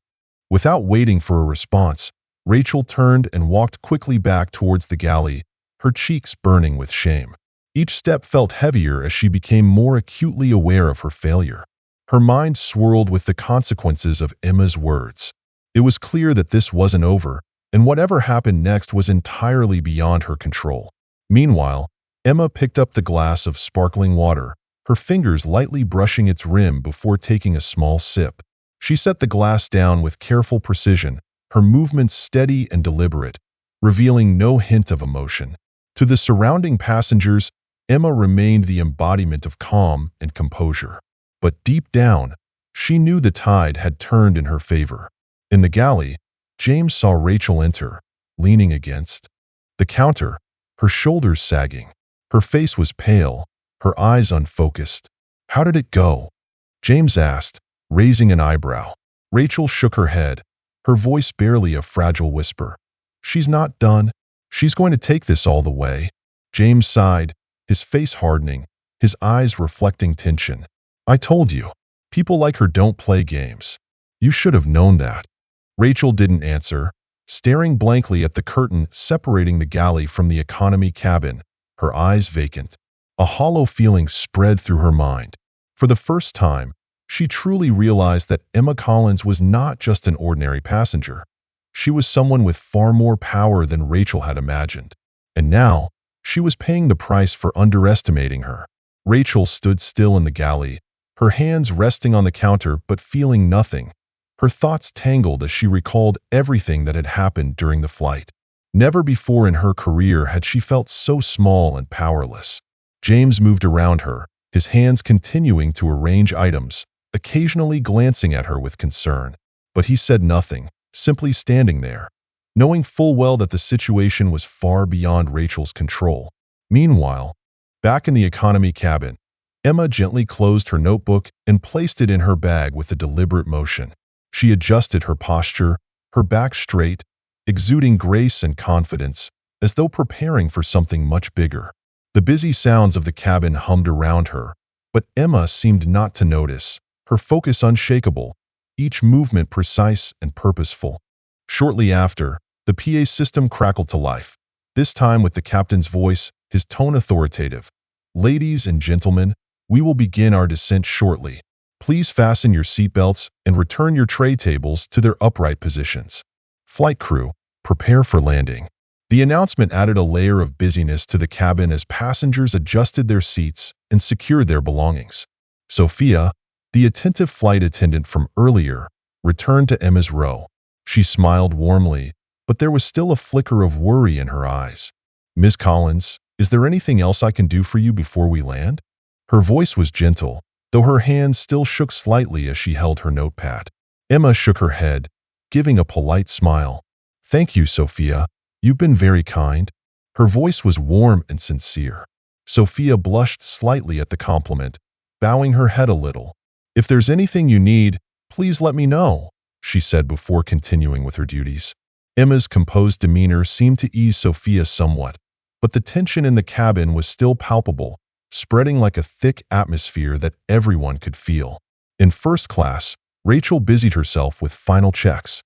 Without waiting for a response, Rachel turned and walked quickly back towards the galley, her cheeks burning with shame. Each step felt heavier as she became more acutely aware of her failure. Her mind swirled with the consequences of Emma's words. It was clear that this wasn't over, and whatever happened next was entirely beyond her control. Meanwhile, Emma picked up the glass of sparkling water, her fingers lightly brushing its rim before taking a small sip. She set the glass down with careful precision, her movements steady and deliberate, revealing no hint of emotion. To the surrounding passengers, Emma remained the embodiment of calm and composure. But deep down, she knew the tide had turned in her favor. In the galley, James saw Rachel enter, leaning against the counter, her shoulders sagging. Her face was pale, her eyes unfocused. "How did it go?" James asked, raising an eyebrow. Rachel shook her head, her voice barely a fragile whisper. "She's not done. She's going to take this all the way." James sighed, his face hardening, his eyes reflecting tension. "I told you, people like her don't play games. You should have known that." Rachel didn't answer, staring blankly at the curtain separating the galley from the economy cabin, her eyes vacant. A hollow feeling spread through her mind. For the first time, she truly realized that Emma Collins was not just an ordinary passenger. She was someone with far more power than Rachel had imagined. And now, she was paying the price for underestimating her. Rachel stood still in the galley, her hands resting on the counter but feeling nothing. Her thoughts tangled as she recalled everything that had happened during the flight. Never before in her career had she felt so small and powerless. James moved around her, his hands continuing to arrange items, occasionally glancing at her with concern. But he said nothing, simply standing there, knowing full well that the situation was far beyond Rachel's control. Meanwhile, back in the economy cabin, Emma gently closed her notebook and placed it in her bag with a deliberate motion. She adjusted her posture, her back straight, exuding grace and confidence, as though preparing for something much bigger. The busy sounds of the cabin hummed around her, but Emma seemed not to notice, her focus unshakable, each movement precise and purposeful. Shortly after, the PA system crackled to life, this time with the captain's voice, his tone authoritative. "Ladies and gentlemen, we will begin our descent shortly. Please fasten your seatbelts and return your tray tables to their upright positions. Flight crew, prepare for landing." The announcement added a layer of busyness to the cabin as passengers adjusted their seats and secured their belongings. Sophia, the attentive flight attendant from earlier, returned to Emma's row. She smiled warmly, but there was still a flicker of worry in her eyes. "Miss Collins, is there anything else I can do for you before we land?" Her voice was gentle, though her hands still shook slightly as she held her notepad. Emma shook her head, giving a polite smile. "Thank you, Sophia. You've been very kind." Her voice was warm and sincere. Sophia blushed slightly at the compliment, bowing her head a little. "If there's anything you need, please let me know," she said before continuing with her duties. Emma's composed demeanor seemed to ease Sophia somewhat, but the tension in the cabin was still palpable, spreading like a thick atmosphere that everyone could feel. In first class, Rachel busied herself with final checks.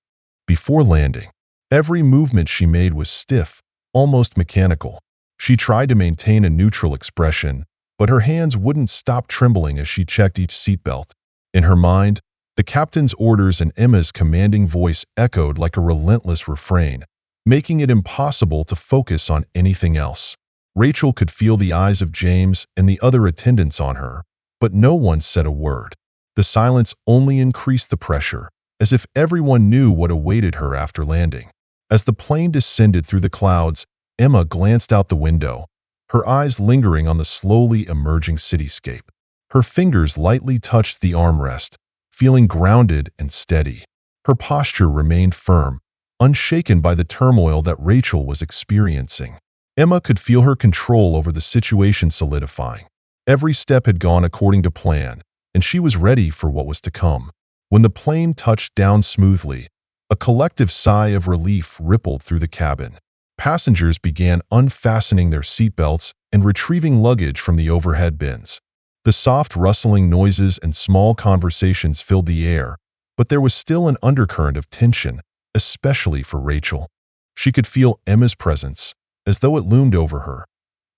Before landing, every movement she made was stiff, almost mechanical. She tried to maintain a neutral expression, but her hands wouldn't stop trembling as she checked each seatbelt. In her mind, the captain's orders and Emma's commanding voice echoed like a relentless refrain, making it impossible to focus on anything else. Rachel could feel the eyes of James and the other attendants on her, but no one said a word. The silence only increased the pressure, as if everyone knew what awaited her after landing. As the plane descended through the clouds, Emma glanced out the window, her eyes lingering on the slowly emerging cityscape. Her fingers lightly touched the armrest, feeling grounded and steady. Her posture remained firm, unshaken by the turmoil that Rachel was experiencing. Emma could feel her control over the situation solidifying. Every step had gone according to plan, and she was ready for what was to come. When the plane touched down smoothly, a collective sigh of relief rippled through the cabin. Passengers began unfastening their seatbelts and retrieving luggage from the overhead bins. The soft rustling noises and small conversations filled the air, but there was still an undercurrent of tension, especially for Rachel. She could feel Emma's presence, as though it loomed over her,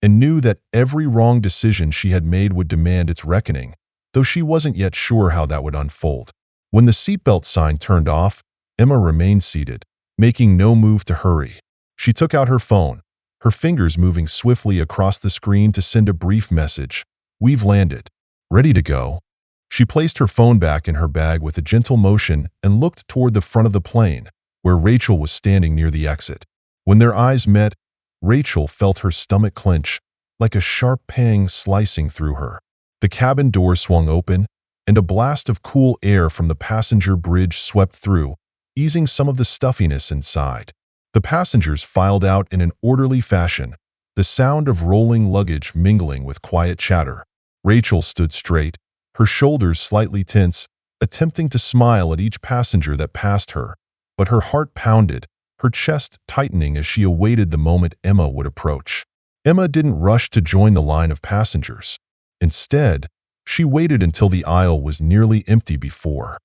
and knew that every wrong decision she had made would demand its reckoning, though she wasn't yet sure how that would unfold. When the seatbelt sign turned off, Emma remained seated, making no move to hurry. She took out her phone, her fingers moving swiftly across the screen to send a brief message. "We've landed. Ready to go." She placed her phone back in her bag with a gentle motion and looked toward the front of the plane, where Rachel was standing near the exit. When their eyes met, Rachel felt her stomach clench, like a sharp pang slicing through her. The cabin door swung open, and a blast of cool air from the passenger bridge swept through, easing some of the stuffiness inside. The passengers filed out in an orderly fashion, the sound of rolling luggage mingling with quiet chatter. Rachel stood straight, her shoulders slightly tense, attempting to smile at each passenger that passed her, but her heart pounded, her chest tightening as she awaited the moment Emma would approach. Emma didn't rush to join the line of passengers. Instead, she waited until the aisle was nearly empty before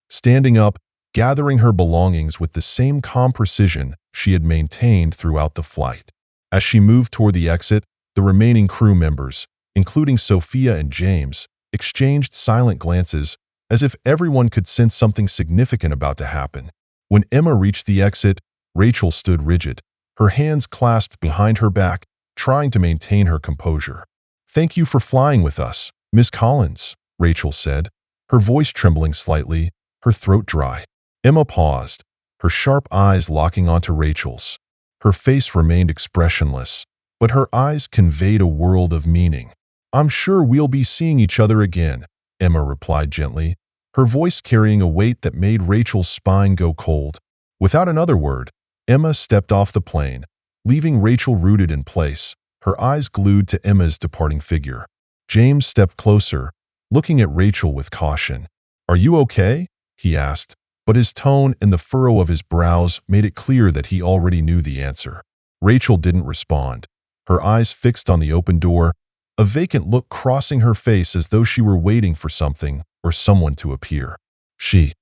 standing up, gathering her belongings with the same calm precision she had maintained throughout the flight. As she moved toward the exit, the remaining crew members, including Sophia and James, exchanged silent glances, as if everyone could sense something significant about to happen. When Emma reached the exit, Rachel stood rigid, her hands clasped behind her back, trying to maintain her composure. "Thank you for flying with us, Miss Collins," Rachel said, her voice trembling slightly, her throat dry. Emma paused, her sharp eyes locking onto Rachel's. Her face remained expressionless, but her eyes conveyed a world of meaning. "I'm sure we'll be seeing each other again," Emma replied gently, her voice carrying a weight that made Rachel's spine go cold. Without another word, Emma stepped off the plane, leaving Rachel rooted in place, her eyes glued to Emma's departing figure. James stepped closer, looking at Rachel with caution. "Are you okay?" he asked, but his tone and the furrow of his brows made it clear that he already knew the answer. Rachel didn't respond, her eyes fixed on the open door, a vacant look crossing her face as though she were waiting for something or someone to appear. She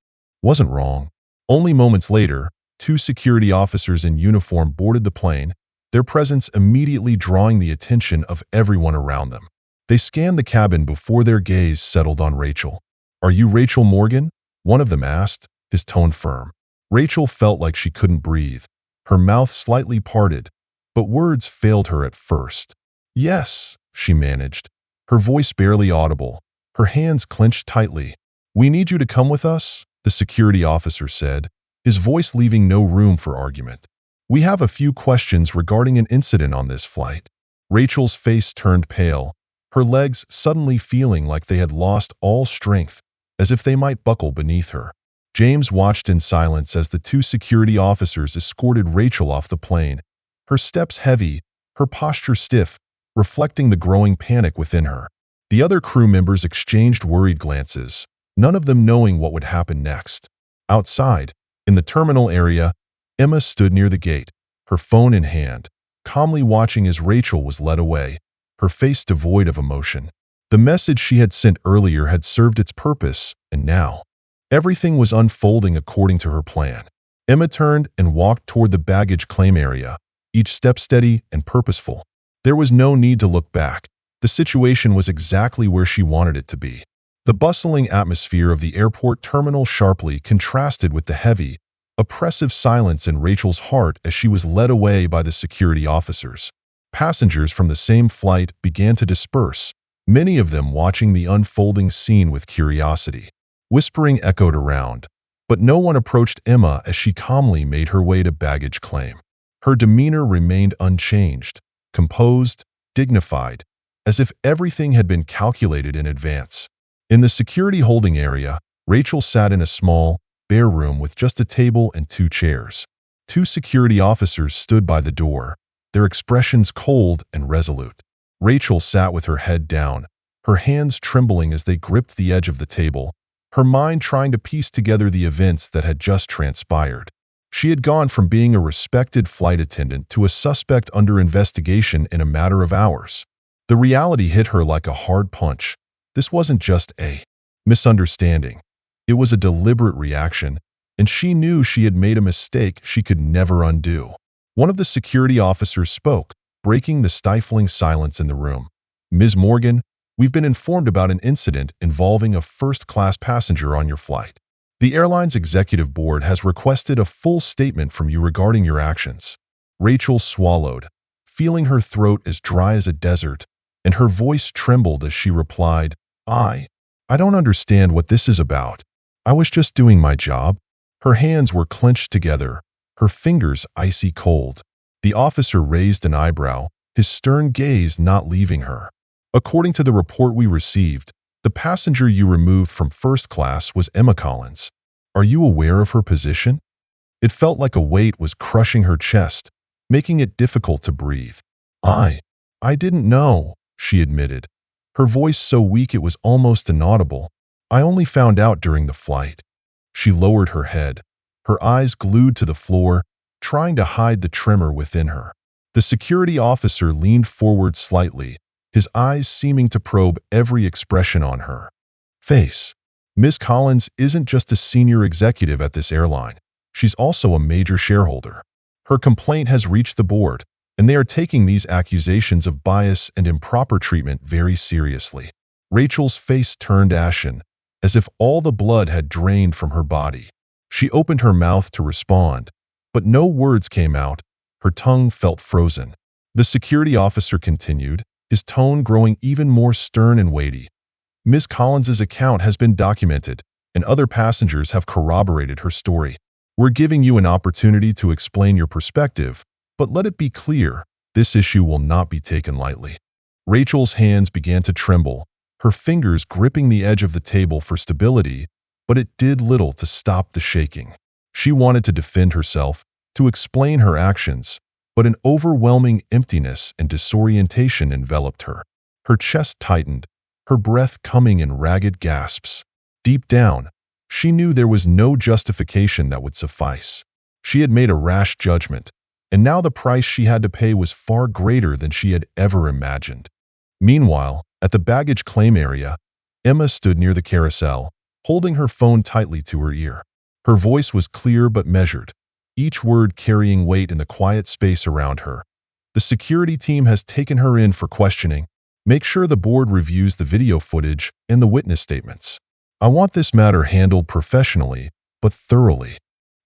wasn't wrong. Only moments later, two security officers in uniform boarded the plane, their presence immediately drawing the attention of everyone around them. They scanned the cabin before their gaze settled on Rachel. "Are you Rachel Morgan?" one of them asked, his tone firm. Rachel felt like she couldn't breathe, her mouth slightly parted, but words failed her at first. "Yes," she managed, her voice barely audible, her hands clenched tightly. "We need you to come with us," the security officer said, his voice leaving no room for argument. "We have a few questions regarding an incident on this flight." Rachel's face turned pale, her legs suddenly feeling like they had lost all strength, as if they might buckle beneath her. James watched in silence as the two security officers escorted Rachel off the plane, her steps heavy, her posture stiff, reflecting the growing panic within her. The other crew members exchanged worried glances, none of them knowing what would happen next. Outside, in the terminal area, Emma stood near the gate, her phone in hand, calmly watching as Rachel was led away, her face devoid of emotion. The message she had sent earlier had served its purpose, and now everything was unfolding according to her plan. Emma turned and walked toward the baggage claim area, each step steady and purposeful. There was no need to look back. The situation was exactly where she wanted it to be. The bustling atmosphere of the airport terminal sharply contrasted with the heavy, oppressive silence in Rachel's heart as she was led away by the security officers. Passengers from the same flight began to disperse, many of them watching the unfolding scene with curiosity. Whispering echoed around, but no one approached Emma as she calmly made her way to baggage claim. Her demeanor remained unchanged, composed, dignified, as if everything had been calculated in advance. In the security holding area, Rachel sat in a small, bare room with just a table and two chairs. Two security officers stood by the door, their expressions cold and resolute. Rachel sat with her head down, her hands trembling as they gripped the edge of the table, her mind trying to piece together the events that had just transpired. She had gone from being a respected flight attendant to a suspect under investigation in a matter of hours. The reality hit her like a hard punch. This wasn't just a misunderstanding. It was a deliberate reaction, and she knew she had made a mistake she could never undo. One of the security officers spoke, breaking the stifling silence in the room. "Ms. Morgan, we've been informed about an incident involving a first-class passenger on your flight. The airline's executive board has requested a full statement from you regarding your actions." Rachel swallowed, feeling her throat as dry as a desert, and her voice trembled as she replied, I don't understand what this is about. I was just doing my job." Her hands were clenched together, her fingers icy cold. The officer raised an eyebrow, his stern gaze not leaving her. According to the report we received, the passenger you removed from first class was Emma Collins. Are you aware of her position? It felt like a weight was crushing her chest, making it difficult to breathe. I didn't know, she admitted, her voice so weak it was almost inaudible. I only found out during the flight. She lowered her head, her eyes glued to the floor, trying to hide the tremor within her. The security officer leaned forward slightly, his eyes seeming to probe every expression on her face. Miss Collins isn't just a senior executive at this airline. She's also a major shareholder. Her complaint has reached the board, and they are taking these accusations of bias and improper treatment very seriously. Rachel's face turned ashen, as if all the blood had drained from her body. She opened her mouth to respond, but no words came out. Her tongue felt frozen. The security officer continued, his tone growing even more stern and weighty. Ms. Collins's account has been documented, and other passengers have corroborated her story. We're giving you an opportunity to explain your perspective, but let it be clear, this issue will not be taken lightly. Rachel's hands began to tremble, her fingers gripping the edge of the table for stability, but it did little to stop the shaking. She wanted to defend herself, to explain her actions, but an overwhelming emptiness and disorientation enveloped her. Her chest tightened, her breath coming in ragged gasps. Deep down, she knew there was no justification that would suffice. She had made a rash judgment, and now the price she had to pay was far greater than she had ever imagined. Meanwhile, at the baggage claim area, Emma stood near the carousel, holding her phone tightly to her ear. Her voice was clear but measured, each word carrying weight in the quiet space around her. The security team has taken her in for questioning. Make sure the board reviews the video footage and the witness statements. I want this matter handled professionally, but thoroughly.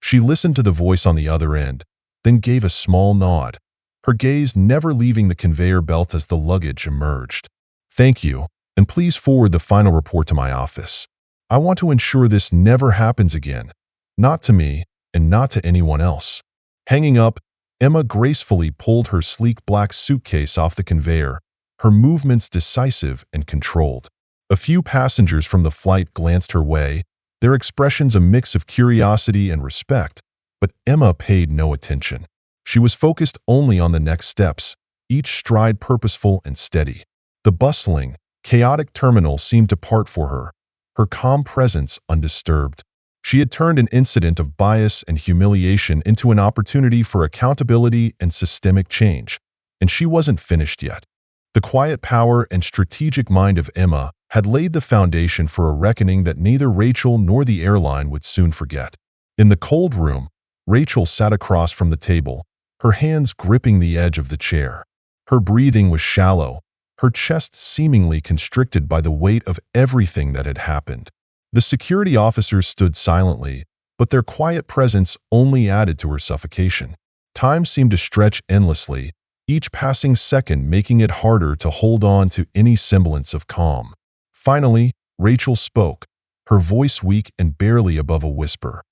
She listened to the voice on the other end, then gave a small nod, her gaze never leaving the conveyor belt as the luggage emerged. Thank you, and please forward the final report to my office. I want to ensure this never happens again, not to me, and not to anyone else. Hanging up, Emma gracefully pulled her sleek black suitcase off the conveyor, her movements decisive and controlled. A few passengers from the flight glanced her way, their expressions a mix of curiosity and respect, but Emma paid no attention. She was focused only on the next steps, each stride purposeful and steady. The bustling, chaotic terminal seemed to part for her, her calm presence undisturbed. She had turned an incident of bias and humiliation into an opportunity for accountability and systemic change, and she wasn't finished yet. The quiet power and strategic mind of Emma had laid the foundation for a reckoning that neither Rachel nor the airline would soon forget. In the cold room, Rachel sat across from the table, her hands gripping the edge of the chair. Her breathing was shallow, her chest seemingly constricted by the weight of everything that had happened. The security officers stood silently, but their quiet presence only added to her suffocation. Time seemed to stretch endlessly, each passing second making it harder to hold on to any semblance of calm. Finally, Rachel spoke, her voice weak and barely above a whisper.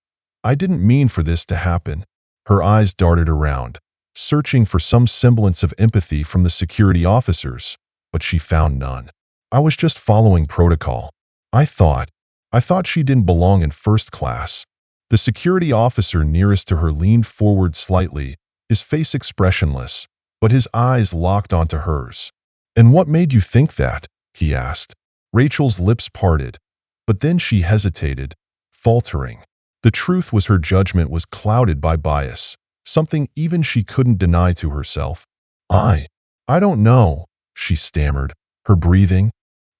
I didn't mean for this to happen. Her eyes darted around, searching for some semblance of empathy from the security officers, but she found none. I was just following protocol. I thought she didn't belong in first class. The security officer nearest to her leaned forward slightly, his face expressionless, but his eyes locked onto hers. And what made you think that? He asked. Rachel's lips parted, but then she hesitated, faltering. The truth was her judgment was clouded by bias, something even she couldn't deny to herself. I don't know, she stammered, her breathing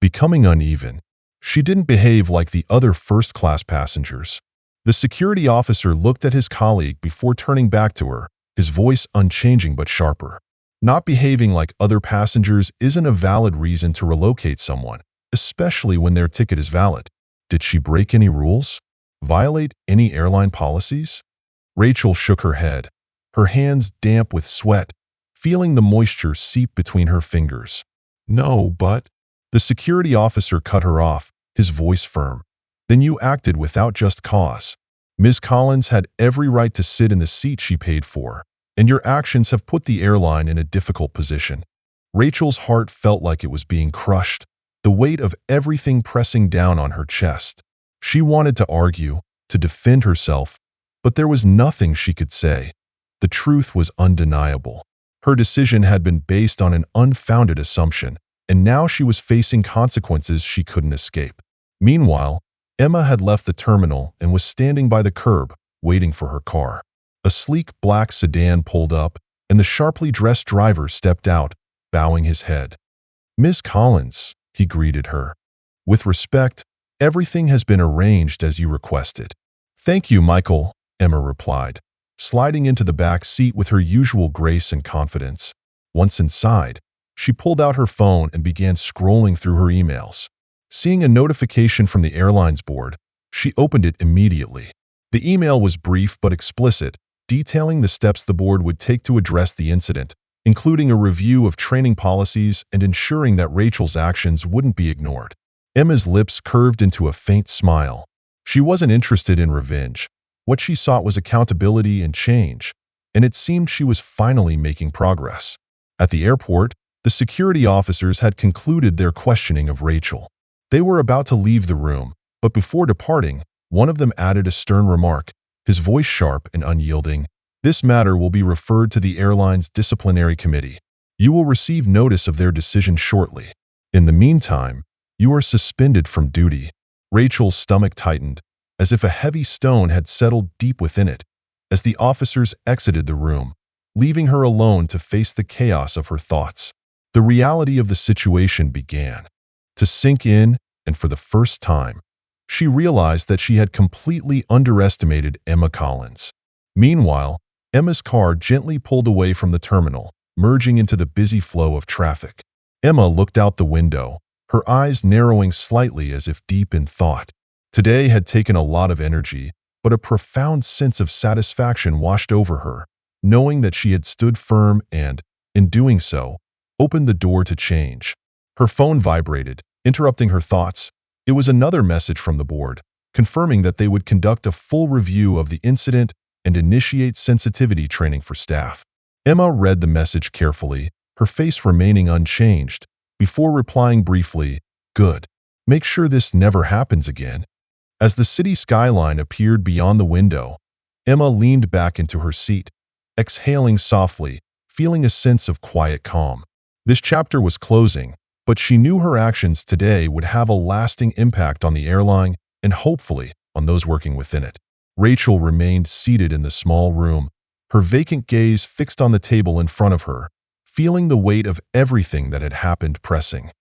becoming uneven. She didn't behave like the other first-class passengers. The security officer looked at his colleague before turning back to her, his voice unchanging but sharper. Not behaving like other passengers isn't a valid reason to relocate someone, especially when their ticket is valid. Did she break any rules? Violate any airline policies? Rachel shook her head, her hands damp with sweat, feeling the moisture seep between her fingers. No, but... The security officer cut her off, his voice firm. Then you acted without just cause. Ms. Collins had every right to sit in the seat she paid for, and your actions have put the airline in a difficult position. Rachel's heart felt like it was being crushed, the weight of everything pressing down on her chest. She wanted to argue, to defend herself, but there was nothing she could say. The truth was undeniable. Her decision had been based on an unfounded assumption, and now she was facing consequences she couldn't escape. Meanwhile, Emma had left the terminal and was standing by the curb, waiting for her car. A sleek black sedan pulled up, and the sharply dressed driver stepped out, bowing his head. "Miss Collins," he greeted her. "With respect, everything has been arranged as you requested." "Thank you, Michael," Emma replied, sliding into the back seat with her usual grace and confidence. Once inside, she pulled out her phone and began scrolling through her emails. Seeing a notification from the airline's board, she opened it immediately. The email was brief but explicit, detailing the steps the board would take to address the incident, including a review of training policies and ensuring that Rachel's actions wouldn't be ignored. Emma's lips curved into a faint smile. She wasn't interested in revenge. What she sought was accountability and change, and it seemed she was finally making progress. At the airport, the security officers had concluded their questioning of Rachel. They were about to leave the room, but before departing, one of them added a stern remark, his voice sharp and unyielding. "This matter will be referred to the airline's disciplinary committee. You will receive notice of their decision shortly. In the meantime, you are suspended from duty." Rachel's stomach tightened, as if a heavy stone had settled deep within it, as the officers exited the room, leaving her alone to face the chaos of her thoughts. The reality of the situation began to sink in, and for the first time, she realized that she had completely underestimated Emma Collins. Meanwhile, Emma's car gently pulled away from the terminal, merging into the busy flow of traffic. Emma looked out the window, her eyes narrowing slightly as if deep in thought. Today had taken a lot of energy, but a profound sense of satisfaction washed over her, knowing that she had stood firm and, in doing so, opened the door to change. Her phone vibrated, interrupting her thoughts. It was another message from the board, confirming that they would conduct a full review of the incident and initiate sensitivity training for staff. Emma read the message carefully, her face remaining unchanged, before replying briefly, "Good. Make sure this never happens again." As the city skyline appeared beyond the window, Emma leaned back into her seat, exhaling softly, feeling a sense of quiet calm. This chapter was closing, but she knew her actions today would have a lasting impact on the airline and hopefully on those working within it. Rachel remained seated in the small room, her vacant gaze fixed on the table in front of her, feeling the weight of everything that had happened pressing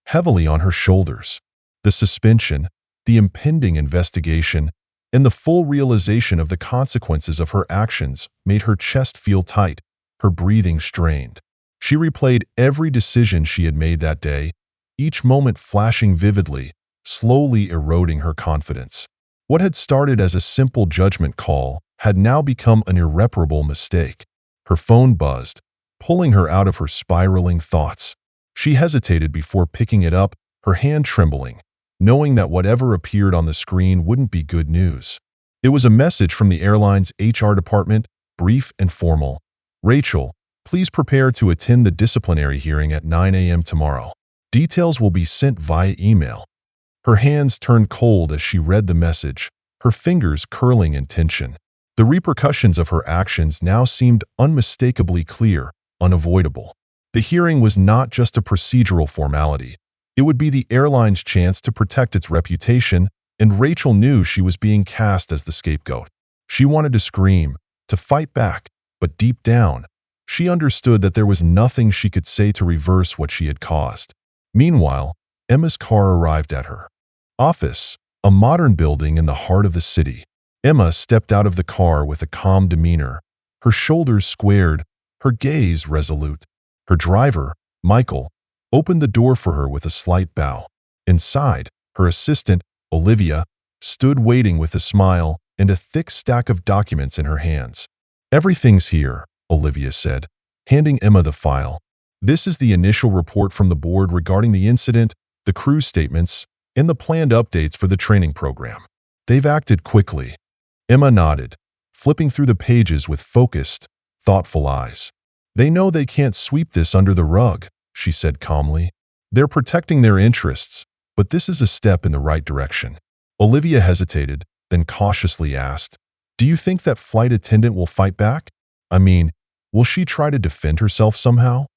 heavily on her shoulders. The suspension, the impending investigation, and the full realization of the consequences of her actions made her chest feel tight, her breathing strained. She replayed every decision she had made that day, each moment flashing vividly, slowly eroding her confidence. What had started as a simple judgment call had now become an irreparable mistake. Her phone buzzed, pulling her out of her spiraling thoughts. She hesitated before picking it up, her hand trembling, knowing that whatever appeared on the screen wouldn't be good news. It was a message from the airline's HR department, brief and formal. "Rachel, please prepare to attend the disciplinary hearing at 9 a.m. tomorrow. Details will be sent via email." Her hands turned cold as she read the message, her fingers curling in tension. The repercussions of her actions now seemed unmistakably clear, unavoidable. The hearing was not just a procedural formality. It would be the airline's chance to protect its reputation, and Rachel knew she was being cast as the scapegoat. She wanted to scream, to fight back, but deep down, she understood that there was nothing she could say to reverse what she had caused. Meanwhile, Emma's car arrived at her office, a modern building in the heart of the city. Emma stepped out of the car with a calm demeanor, her shoulders squared, her gaze resolute. Her driver, Michael, opened the door for her with a slight bow. Inside, her assistant, Olivia, stood waiting with a smile and a thick stack of documents in her hands. "Everything's here," Olivia said, handing Emma the file. "This is the initial report from the board regarding the incident, the crew statements, and the planned updates for the training program. They've acted quickly." Emma nodded, flipping through the pages with focused, thoughtful eyes. They know they can't sweep this under the rug, she said calmly. They're protecting their interests, but this is a step in the right direction. Olivia hesitated, then cautiously asked, "Do you think that flight attendant will fight back? I mean, will she try to defend herself somehow?"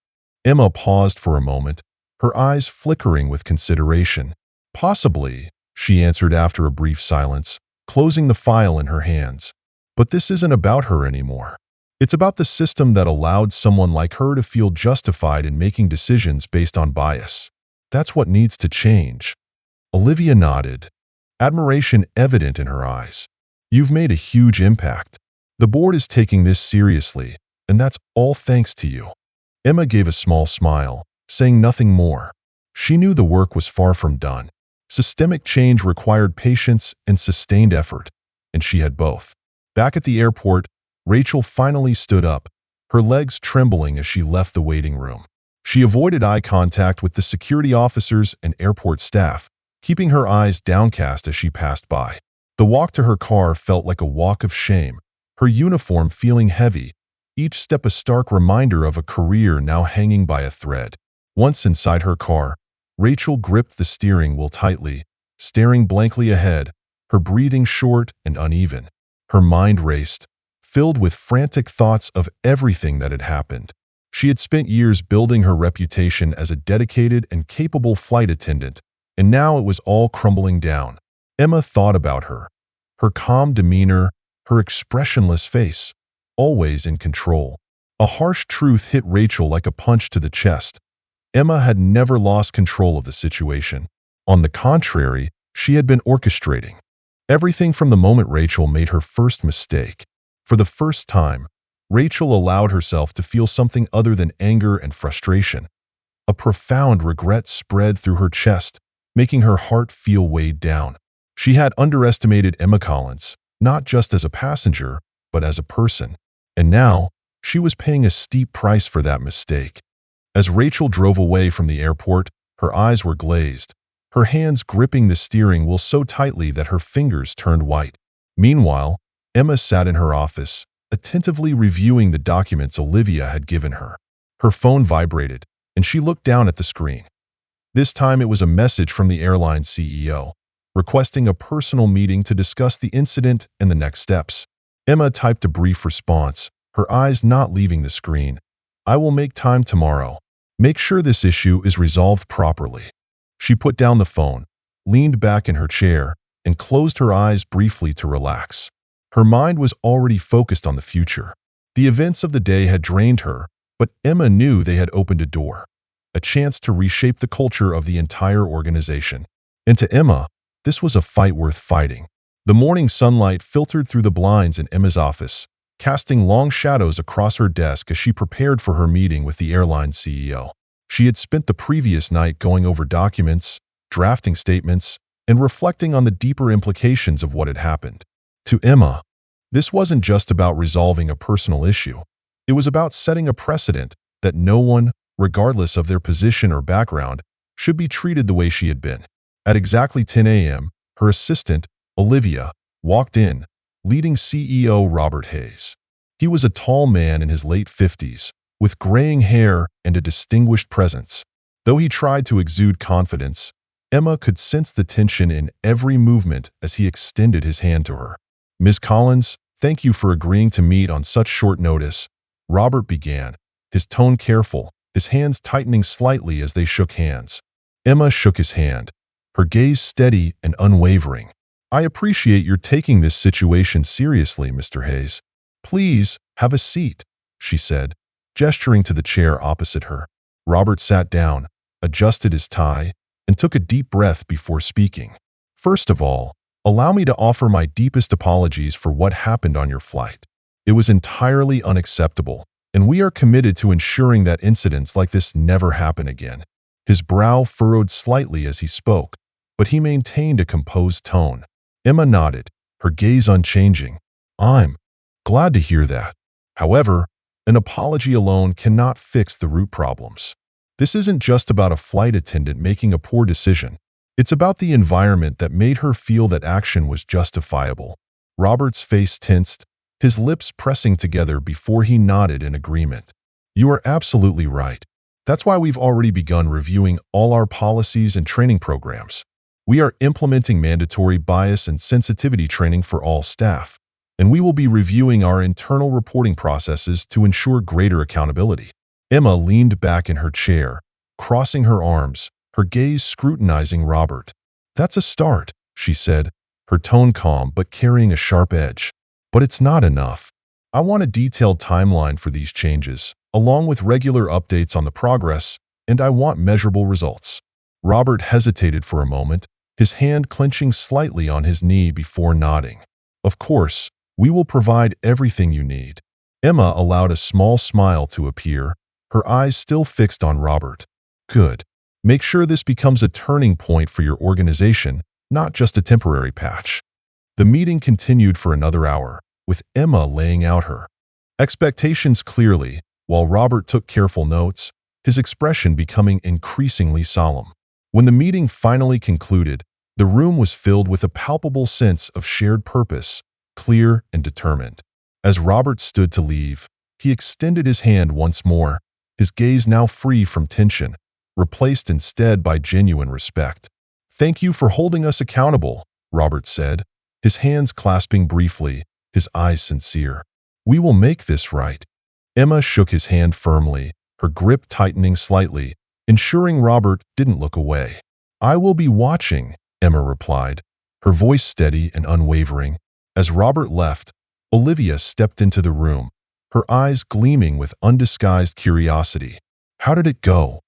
Emma paused for a moment, her eyes flickering with consideration. "Possibly," she answered after a brief silence, closing the file in her hands. "But this isn't about her anymore. It's about the system that allowed someone like her to feel justified in making decisions based on bias. That's what needs to change." Olivia nodded, admiration evident in her eyes. "You've made a huge impact. The board is taking this seriously, and that's all thanks to you." Emma gave a small smile, saying nothing more. She knew the work was far from done. Systemic change required patience and sustained effort, and she had both. Back at the airport, Rachel finally stood up, her legs trembling as she left the waiting room. She avoided eye contact with the security officers and airport staff, keeping her eyes downcast as she passed by. The walk to her car felt like a walk of shame, her uniform feeling heavy, each step a stark reminder of a career now hanging by a thread. Once inside her car, Rachel gripped the steering wheel tightly, staring blankly ahead, her breathing short and uneven. Her mind raced, filled with frantic thoughts of everything that had happened. She had spent years building her reputation as a dedicated and capable flight attendant, and now it was all crumbling down. Emma thought about her. Her calm demeanor, her expressionless face, always in control. A harsh truth hit Rachel like a punch to the chest. Emma had never lost control of the situation. On the contrary, she had been orchestrating everything from the moment Rachel made her first mistake. For the first time, Rachel allowed herself to feel something other than anger and frustration. A profound regret spread through her chest, making her heart feel weighed down. She had underestimated Emma Collins, not just as a passenger, but as a person. And now, she was paying a steep price for that mistake. As Rachel drove away from the airport, her eyes were glazed, her hands gripping the steering wheel so tightly that her fingers turned white. Meanwhile, Emma sat in her office, attentively reviewing the documents Olivia had given her. Her phone vibrated, and she looked down at the screen. This time it was a message from the airline CEO, requesting a personal meeting to discuss the incident and the next steps. Emma typed a brief response, her eyes not leaving the screen. "I will make time tomorrow. Make sure this issue is resolved properly." She put down the phone, leaned back in her chair, and closed her eyes briefly to relax. Her mind was already focused on the future. The events of the day had drained her, but Emma knew they had opened a door, a chance to reshape the culture of the entire organization. And to Emma, this was a fight worth fighting. The morning sunlight filtered through the blinds in Emma's office, casting long shadows across her desk as she prepared for her meeting with the airline CEO. She had spent the previous night going over documents, drafting statements, and reflecting on the deeper implications of what had happened. To Emma, this wasn't just about resolving a personal issue. It was about setting a precedent that no one, regardless of their position or background, should be treated the way she had been. At exactly 10 a.m., her assistant, Olivia, walked in, leading CEO Robert Hayes. He was a tall man in his late 50s, with graying hair and a distinguished presence. Though he tried to exude confidence, Emma could sense the tension in every movement as he extended his hand to her. "Ms. Collins, thank you for agreeing to meet on such short notice," Robert began, his tone careful, his hands tightening slightly as they shook hands. Emma shook his hand, her gaze steady and unwavering. "I appreciate your taking this situation seriously, Mr. Hayes. Please, have a seat," she said, gesturing to the chair opposite her. Robert sat down, adjusted his tie, and took a deep breath before speaking. "First of all, allow me to offer my deepest apologies for what happened on your flight. It was entirely unacceptable, and we are committed to ensuring that incidents like this never happen again." His brow furrowed slightly as he spoke, but he maintained a composed tone. Emma nodded, her gaze unchanging. "I'm glad to hear that. However, an apology alone cannot fix the root problems. This isn't just about a flight attendant making a poor decision. It's about the environment that made her feel that action was justifiable. Robert's face tensed, his lips pressing together before he nodded in agreement. You are absolutely right. That's why we've already begun reviewing all our policies and training programs. We are implementing mandatory bias and sensitivity training for all staff, and we will be reviewing our internal reporting processes to ensure greater accountability. Emma leaned back in her chair, crossing her arms, her gaze scrutinizing Robert. That's a start, she said, her tone calm but carrying a sharp edge. But it's not enough. I want a detailed timeline for these changes, along with regular updates on the progress, and I want measurable results. Robert hesitated for a moment, his hand clenching slightly on his knee before nodding. Of course, we will provide everything you need. Emma allowed a small smile to appear, her eyes still fixed on Robert. Good. Make sure this becomes a turning point for your organization, not just a temporary patch. The meeting continued for another hour, with Emma laying out her expectations clearly, while Robert took careful notes, his expression becoming increasingly solemn. When the meeting finally concluded, the room was filled with a palpable sense of shared purpose, clear and determined. As Robert stood to leave, he extended his hand once more, his gaze now free from tension, replaced instead by genuine respect. Thank you for holding us accountable, Robert said, his hands clasping briefly, his eyes sincere. We will make this right. Emma shook his hand firmly, her grip tightening slightly, ensuring Robert didn't look away. I will be watching, Emma replied, her voice steady and unwavering. As Robert left, Olivia stepped into the room, her eyes gleaming with undisguised curiosity. How did it go?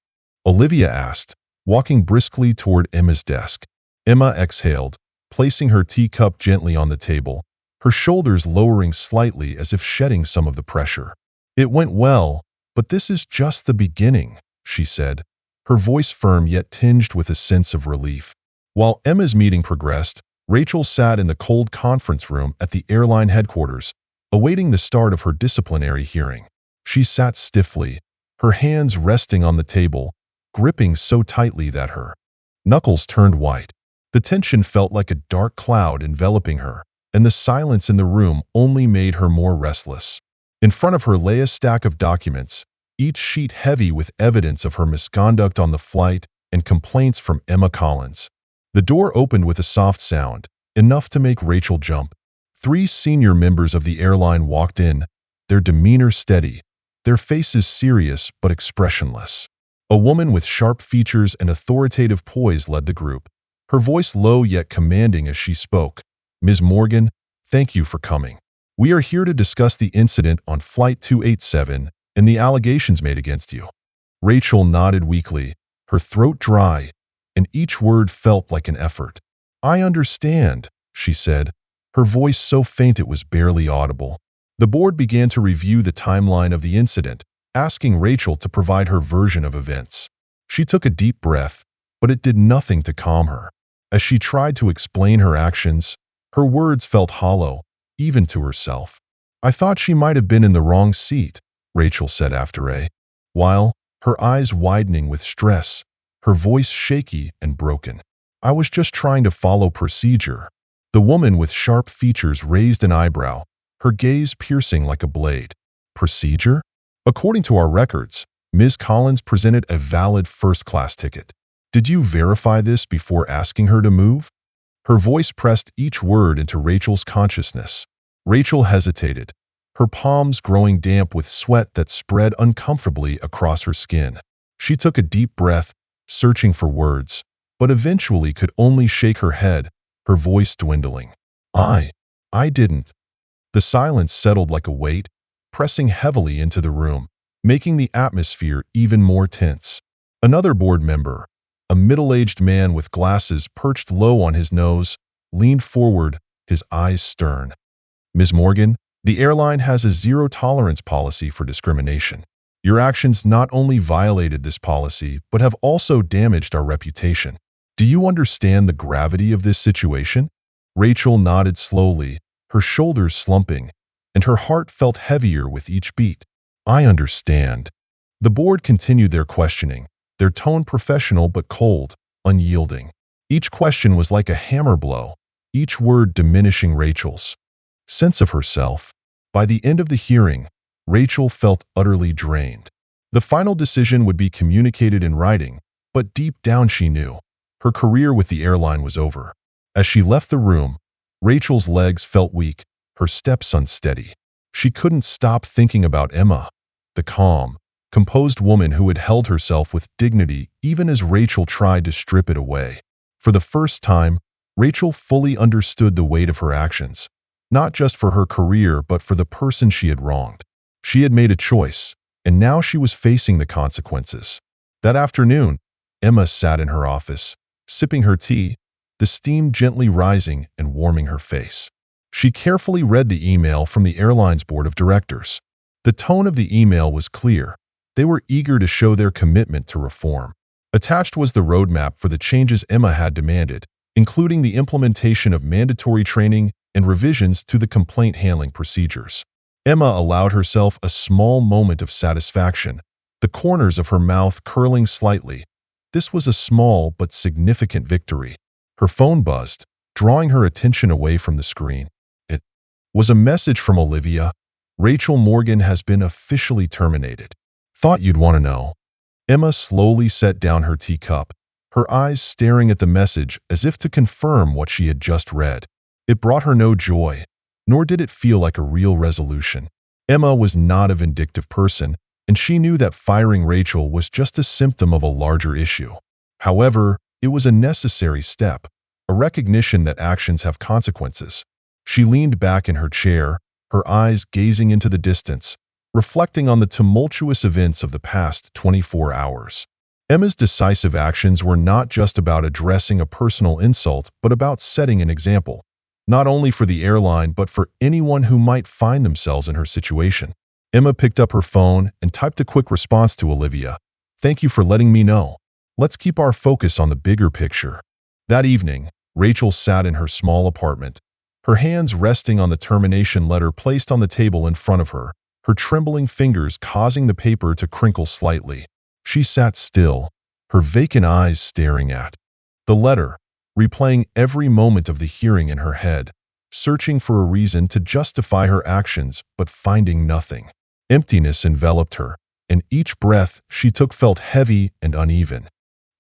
Olivia asked, walking briskly toward Emma's desk. Emma exhaled, placing her teacup gently on the table, her shoulders lowering slightly as if shedding some of the pressure. It went well, but this is just the beginning, she said, her voice firm yet tinged with a sense of relief. While Emma's meeting progressed, Rachel sat in the cold conference room at the airline headquarters, awaiting the start of her disciplinary hearing. She sat stiffly, her hands resting on the table, gripping so tightly that her knuckles turned white. The tension felt like a dark cloud enveloping her, and the silence in the room only made her more restless. In front of her lay a stack of documents, each sheet heavy with evidence of her misconduct on the flight and complaints from Emma Collins. The door opened with a soft sound, enough to make Rachel jump. 3 senior members of the airline walked in, their demeanor steady, their faces serious but expressionless. A woman with sharp features and authoritative poise led the group, her voice low yet commanding as she spoke. Ms. Morgan, thank you for coming. We are here to discuss the incident on Flight 287 and the allegations made against you. Rachel nodded weakly, her throat dry, and each word felt like an effort. I understand, she said, her voice so faint it was barely audible. The board began to review the timeline of the incident, asking Rachel to provide her version of events. She took a deep breath, but it did nothing to calm her. As she tried to explain her actions, her words felt hollow, even to herself. I thought she might have been in the wrong seat, Rachel said after a while, her eyes widening with stress, her voice shaky and broken. I was just trying to follow procedure. The woman with sharp features raised an eyebrow, her gaze piercing like a blade. Procedure? According to our records, Ms. Collins presented a valid first-class ticket. Did you verify this before asking her to move? Her voice pressed each word into Rachel's consciousness. Rachel hesitated, her palms growing damp with sweat that spread uncomfortably across her skin. She took a deep breath, searching for words, but eventually could only shake her head, her voice dwindling. I didn't. The silence settled like a weight, pressing heavily into the room, making the atmosphere even more tense. Another board member, a middle-aged man with glasses perched low on his nose, leaned forward, his eyes stern. Ms. Morgan, the airline has a zero-tolerance policy for discrimination. Your actions not only violated this policy, but have also damaged our reputation. Do you understand the gravity of this situation? Rachel nodded slowly, her shoulders slumping, and her heart felt heavier with each beat. I understand. The board continued their questioning, their tone professional but cold, unyielding. Each question was like a hammer blow, each word diminishing Rachel's sense of herself. By the end of the hearing, Rachel felt utterly drained. The final decision would be communicated in writing, but deep down she knew her career with the airline was over. As she left the room, Rachel's legs felt weak, her steps unsteady. She couldn't stop thinking about Emma, the calm, composed woman who had held herself with dignity even as Rachel tried to strip it away. For the first time, Rachel fully understood the weight of her actions, not just for her career but for the person she had wronged. She had made a choice, and now she was facing the consequences. That afternoon, Emma sat in her office, sipping her tea, the steam gently rising and warming her face. She carefully read the email from the airline's board of directors. The tone of the email was clear. They were eager to show their commitment to reform. Attached was the roadmap for the changes Emma had demanded, including the implementation of mandatory training and revisions to the complaint handling procedures. Emma allowed herself a small moment of satisfaction, the corners of her mouth curling slightly. This was a small but significant victory. Her phone buzzed, drawing her attention away from the screen. It was a message from Olivia. Rachel Morgan has been officially terminated. Thought you'd want to know. Emma slowly set down her teacup, her eyes staring at the message as if to confirm what she had just read. It brought her no joy, nor did it feel like a real resolution. Emma was not a vindictive person, and she knew that firing Rachel was just a symptom of a larger issue. However, it was a necessary step, a recognition that actions have consequences. She leaned back in her chair, her eyes gazing into the distance, reflecting on the tumultuous events of the past 24 hours. Emma's decisive actions were not just about addressing a personal insult, but about setting an example, not only for the airline but for anyone who might find themselves in her situation. Emma picked up her phone and typed a quick response to Olivia. "Thank you for letting me know. Let's keep our focus on the bigger picture." That evening, Rachel sat in her small apartment, her hands resting on the termination letter placed on the table in front of her, her trembling fingers causing the paper to crinkle slightly. She sat still, her vacant eyes staring at the letter, replaying every moment of the hearing in her head, searching for a reason to justify her actions but finding nothing. Emptiness enveloped her, and each breath she took felt heavy and uneven.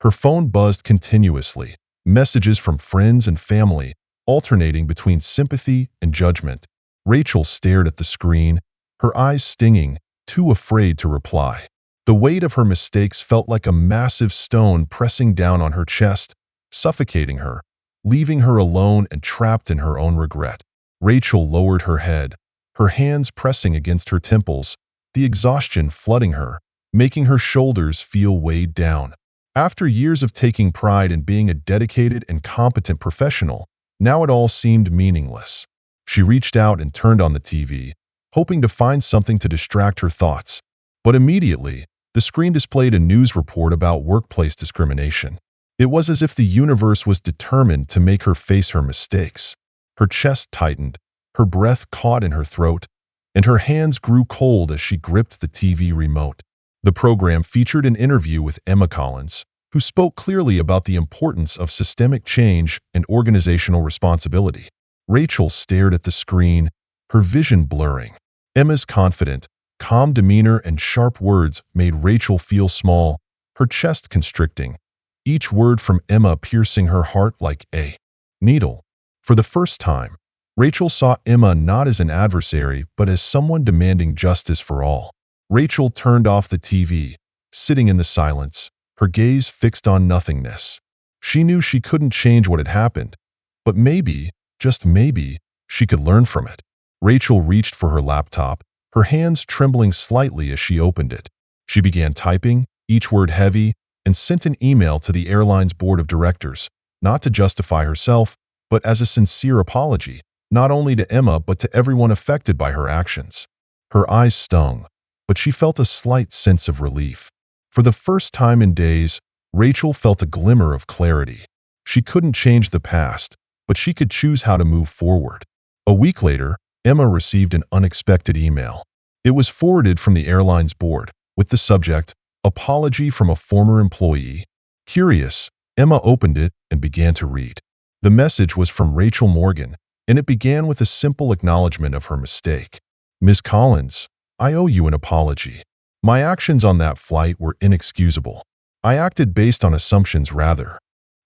Her phone buzzed continuously, messages from friends and family, alternating between sympathy and judgment. Rachel stared at the screen, her eyes stinging, too afraid to reply. The weight of her mistakes felt like a massive stone pressing down on her chest, suffocating her, leaving her alone and trapped in her own regret. Rachel lowered her head, her hands pressing against her temples, the exhaustion flooding her, making her shoulders feel weighed down. After years of taking pride in being a dedicated and competent professional, now it all seemed meaningless. She reached out and turned on the TV, hoping to find something to distract her thoughts. But immediately, the screen displayed a news report about workplace discrimination. It was as if the universe was determined to make her face her mistakes. Her chest tightened, her breath caught in her throat, and her hands grew cold as she gripped the TV remote. The program featured an interview with Emma Collins, who spoke clearly about the importance of systemic change and organizational responsibility. Rachel stared at the screen, her vision blurring. Emma's confident, calm demeanor and sharp words made Rachel feel small, her chest constricting, each word from Emma piercing her heart like a needle. For the first time, Rachel saw Emma not as an adversary but as someone demanding justice for all. Rachel turned off the TV, sitting in the silence, her gaze fixed on nothingness. She knew she couldn't change what had happened, but maybe, just maybe, she could learn from it. Rachel reached for her laptop, her hands trembling slightly as she opened it. She began typing, each word heavy, and sent an email to the airline's board of directors, not to justify herself, but as a sincere apology, not only to Emma but to everyone affected by her actions. Her eyes stung, but she felt a slight sense of relief. For the first time in days, Rachel felt a glimmer of clarity. She couldn't change the past, but she could choose how to move forward. A week later, Emma received an unexpected email. It was forwarded from the airline's board, with the subject, "Apology from a former employee." Curious, Emma opened it and began to read. The message was from Rachel Morgan, and it began with a simple acknowledgement of her mistake. "Miss Collins, I owe you an apology. My actions on that flight were inexcusable. I acted based on assumptions rather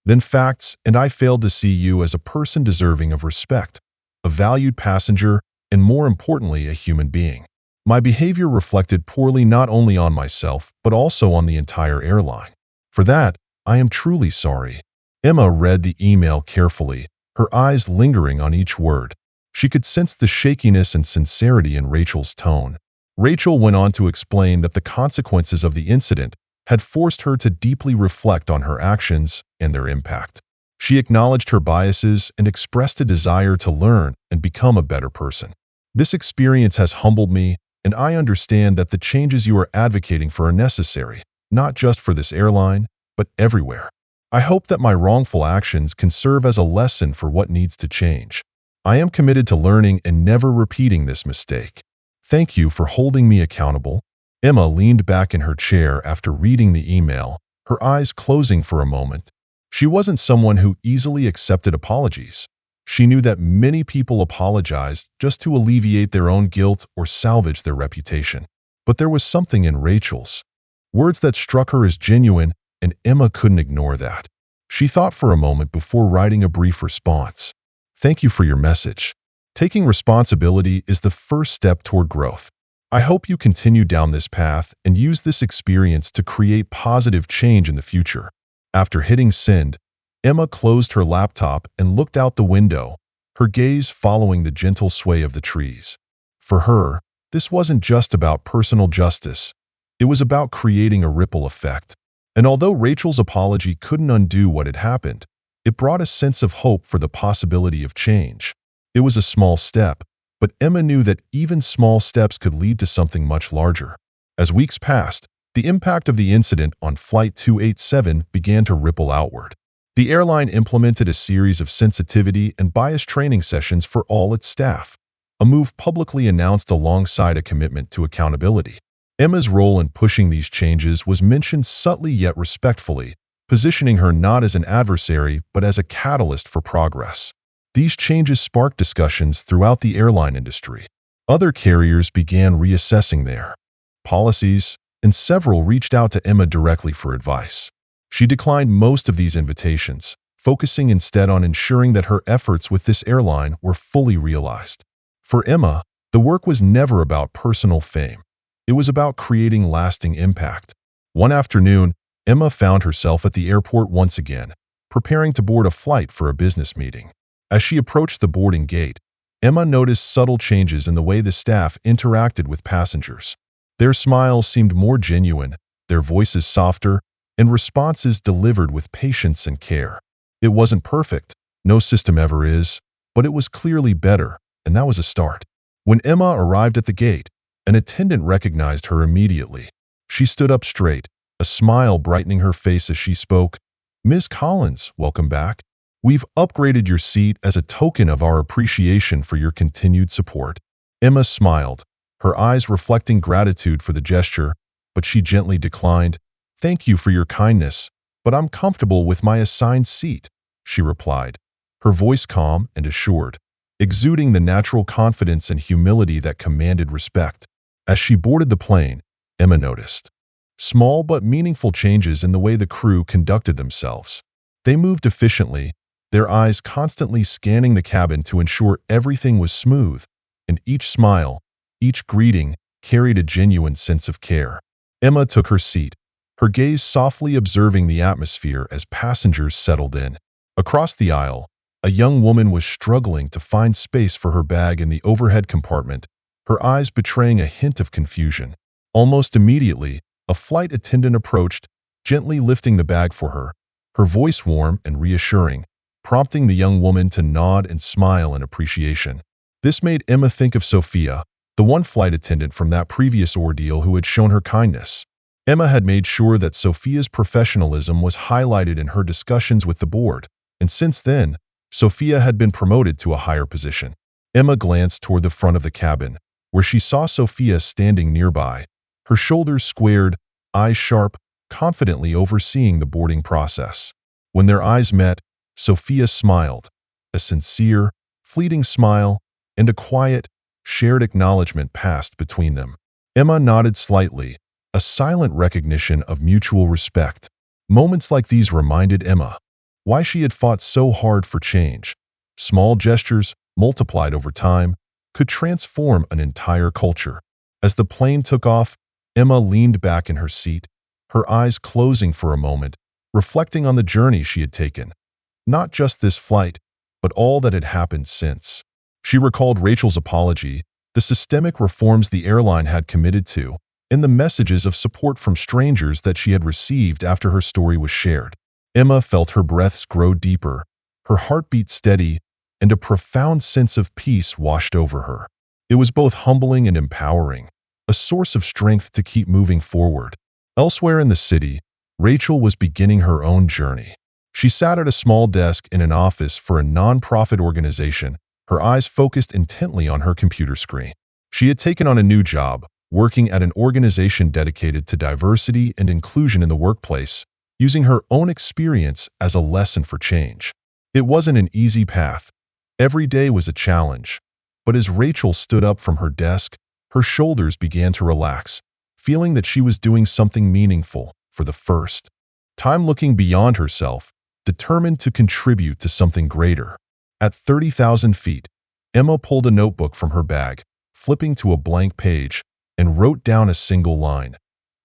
than facts, and I failed to see you as a person deserving of respect, a valued passenger, and more importantly, a human being. My behavior reflected poorly not only on myself, but also on the entire airline. For that, I am truly sorry." Emma read the email carefully, her eyes lingering on each word. She could sense the shakiness and sincerity in Rachel's tone. Rachel went on to explain that the consequences of the incident had forced her to deeply reflect on her actions and their impact. She acknowledged her biases and expressed a desire to learn and become a better person. "This experience has humbled me, and I understand that the changes you are advocating for are necessary, not just for this airline, but everywhere. I hope that my wrongful actions can serve as a lesson for what needs to change. I am committed to learning and never repeating this mistake. Thank you for holding me accountable." Emma leaned back in her chair after reading the email, her eyes closing for a moment. She wasn't someone who easily accepted apologies. She knew that many people apologized just to alleviate their own guilt or salvage their reputation. But there was something in Rachel's words that struck her as genuine, and Emma couldn't ignore that. She thought for a moment before writing a brief response. "Thank you for your message. Taking responsibility is the first step toward growth. I hope you continue down this path and use this experience to create positive change in the future." After hitting send, Emma closed her laptop and looked out the window, her gaze following the gentle sway of the trees. For her, this wasn't just about personal justice. It was about creating a ripple effect. And although Rachel's apology couldn't undo what had happened, it brought a sense of hope for the possibility of change. It was a small step, but Emma knew that even small steps could lead to something much larger. As weeks passed, the impact of the incident on Flight 287 began to ripple outward. The airline implemented a series of sensitivity and bias training sessions for all its staff, a move publicly announced alongside a commitment to accountability. Emma's role in pushing these changes was mentioned subtly yet respectfully, positioning her not as an adversary but as a catalyst for progress. These changes sparked discussions throughout the airline industry. Other carriers began reassessing their policies, and several reached out to Emma directly for advice. She declined most of these invitations, focusing instead on ensuring that her efforts with this airline were fully realized. For Emma, the work was never about personal fame. It was about creating lasting impact. One afternoon, Emma found herself at the airport once again, preparing to board a flight for a business meeting. As she approached the boarding gate, Emma noticed subtle changes in the way the staff interacted with passengers. Their smiles seemed more genuine, their voices softer, and responses delivered with patience and care. It wasn't perfect, no system ever is, but it was clearly better, and that was a start. When Emma arrived at the gate, an attendant recognized her immediately. She stood up straight, a smile brightening her face as she spoke. "Ms. Collins, welcome back. We've upgraded your seat as a token of our appreciation for your continued support." Emma smiled, her eyes reflecting gratitude for the gesture, but she gently declined. "Thank you for your kindness, but I'm comfortable with my assigned seat," she replied, her voice calm and assured, exuding the natural confidence and humility that commanded respect. As she boarded the plane, Emma noticed small but meaningful changes in the way the crew conducted themselves. They moved efficiently, their eyes constantly scanning the cabin to ensure everything was smooth, and each smile, each greeting, carried a genuine sense of care. Emma took her seat, her gaze softly observing the atmosphere as passengers settled in. Across the aisle, a young woman was struggling to find space for her bag in the overhead compartment, her eyes betraying a hint of confusion. Almost immediately, a flight attendant approached, gently lifting the bag for her, her voice warm and reassuring, prompting the young woman to nod and smile in appreciation. This made Emma think of Sophia, the one flight attendant from that previous ordeal who had shown her kindness. Emma had made sure that Sophia's professionalism was highlighted in her discussions with the board, and since then, Sophia had been promoted to a higher position. Emma glanced toward the front of the cabin, where she saw Sophia standing nearby, her shoulders squared, eyes sharp, confidently overseeing the boarding process. When their eyes met, Sophia smiled, a sincere, fleeting smile, and a quiet, shared acknowledgement passed between them. Emma nodded slightly, a silent recognition of mutual respect. Moments like these reminded Emma why she had fought so hard for change. Small gestures, multiplied over time, could transform an entire culture. As the plane took off, Emma leaned back in her seat, her eyes closing for a moment, reflecting on the journey she had taken. Not just this flight, but all that had happened since. She recalled Rachel's apology, the systemic reforms the airline had committed to, and the messages of support from strangers that she had received after her story was shared. Emma felt her breaths grow deeper, her heartbeat steady, and a profound sense of peace washed over her. It was both humbling and empowering, a source of strength to keep moving forward. Elsewhere in the city, Rachel was beginning her own journey. She sat at a small desk in an office for a non-profit organization, her eyes focused intently on her computer screen. She had taken on a new job, working at an organization dedicated to diversity and inclusion in the workplace, using her own experience as a lesson for change. It wasn't an easy path. Every day was a challenge. But as Rachel stood up from her desk, her shoulders began to relax, feeling that she was doing something meaningful for the first time, looking beyond herself, determined to contribute to something greater. At 30,000 feet, Emma pulled a notebook from her bag, flipping to a blank page, and wrote down a single line.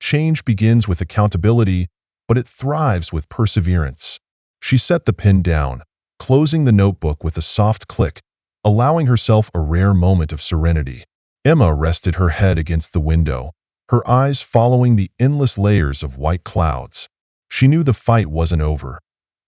Change begins with accountability, but it thrives with perseverance. She set the pen down, closing the notebook with a soft click, allowing herself a rare moment of serenity. Emma rested her head against the window, her eyes following the endless layers of white clouds. She knew the fight wasn't over.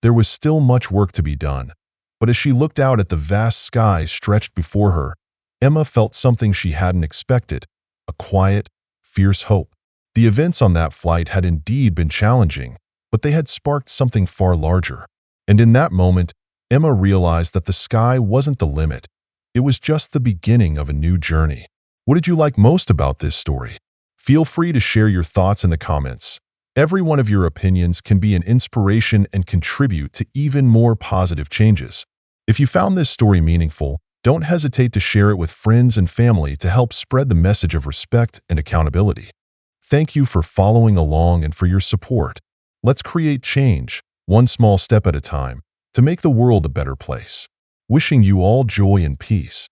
There was still much work to be done. But as she looked out at the vast sky stretched before her, Emma felt something she hadn't expected, a quiet, fierce hope. The events on that flight had indeed been challenging, but they had sparked something far larger. And in that moment, Emma realized that the sky wasn't the limit. It was just the beginning of a new journey. What did you like most about this story? Feel free to share your thoughts in the comments. Every one of your opinions can be an inspiration and contribute to even more positive changes. If you found this story meaningful, don't hesitate to share it with friends and family to help spread the message of respect and accountability. Thank you for following along and for your support. Let's create change, one small step at a time, to make the world a better place. Wishing you all joy and peace.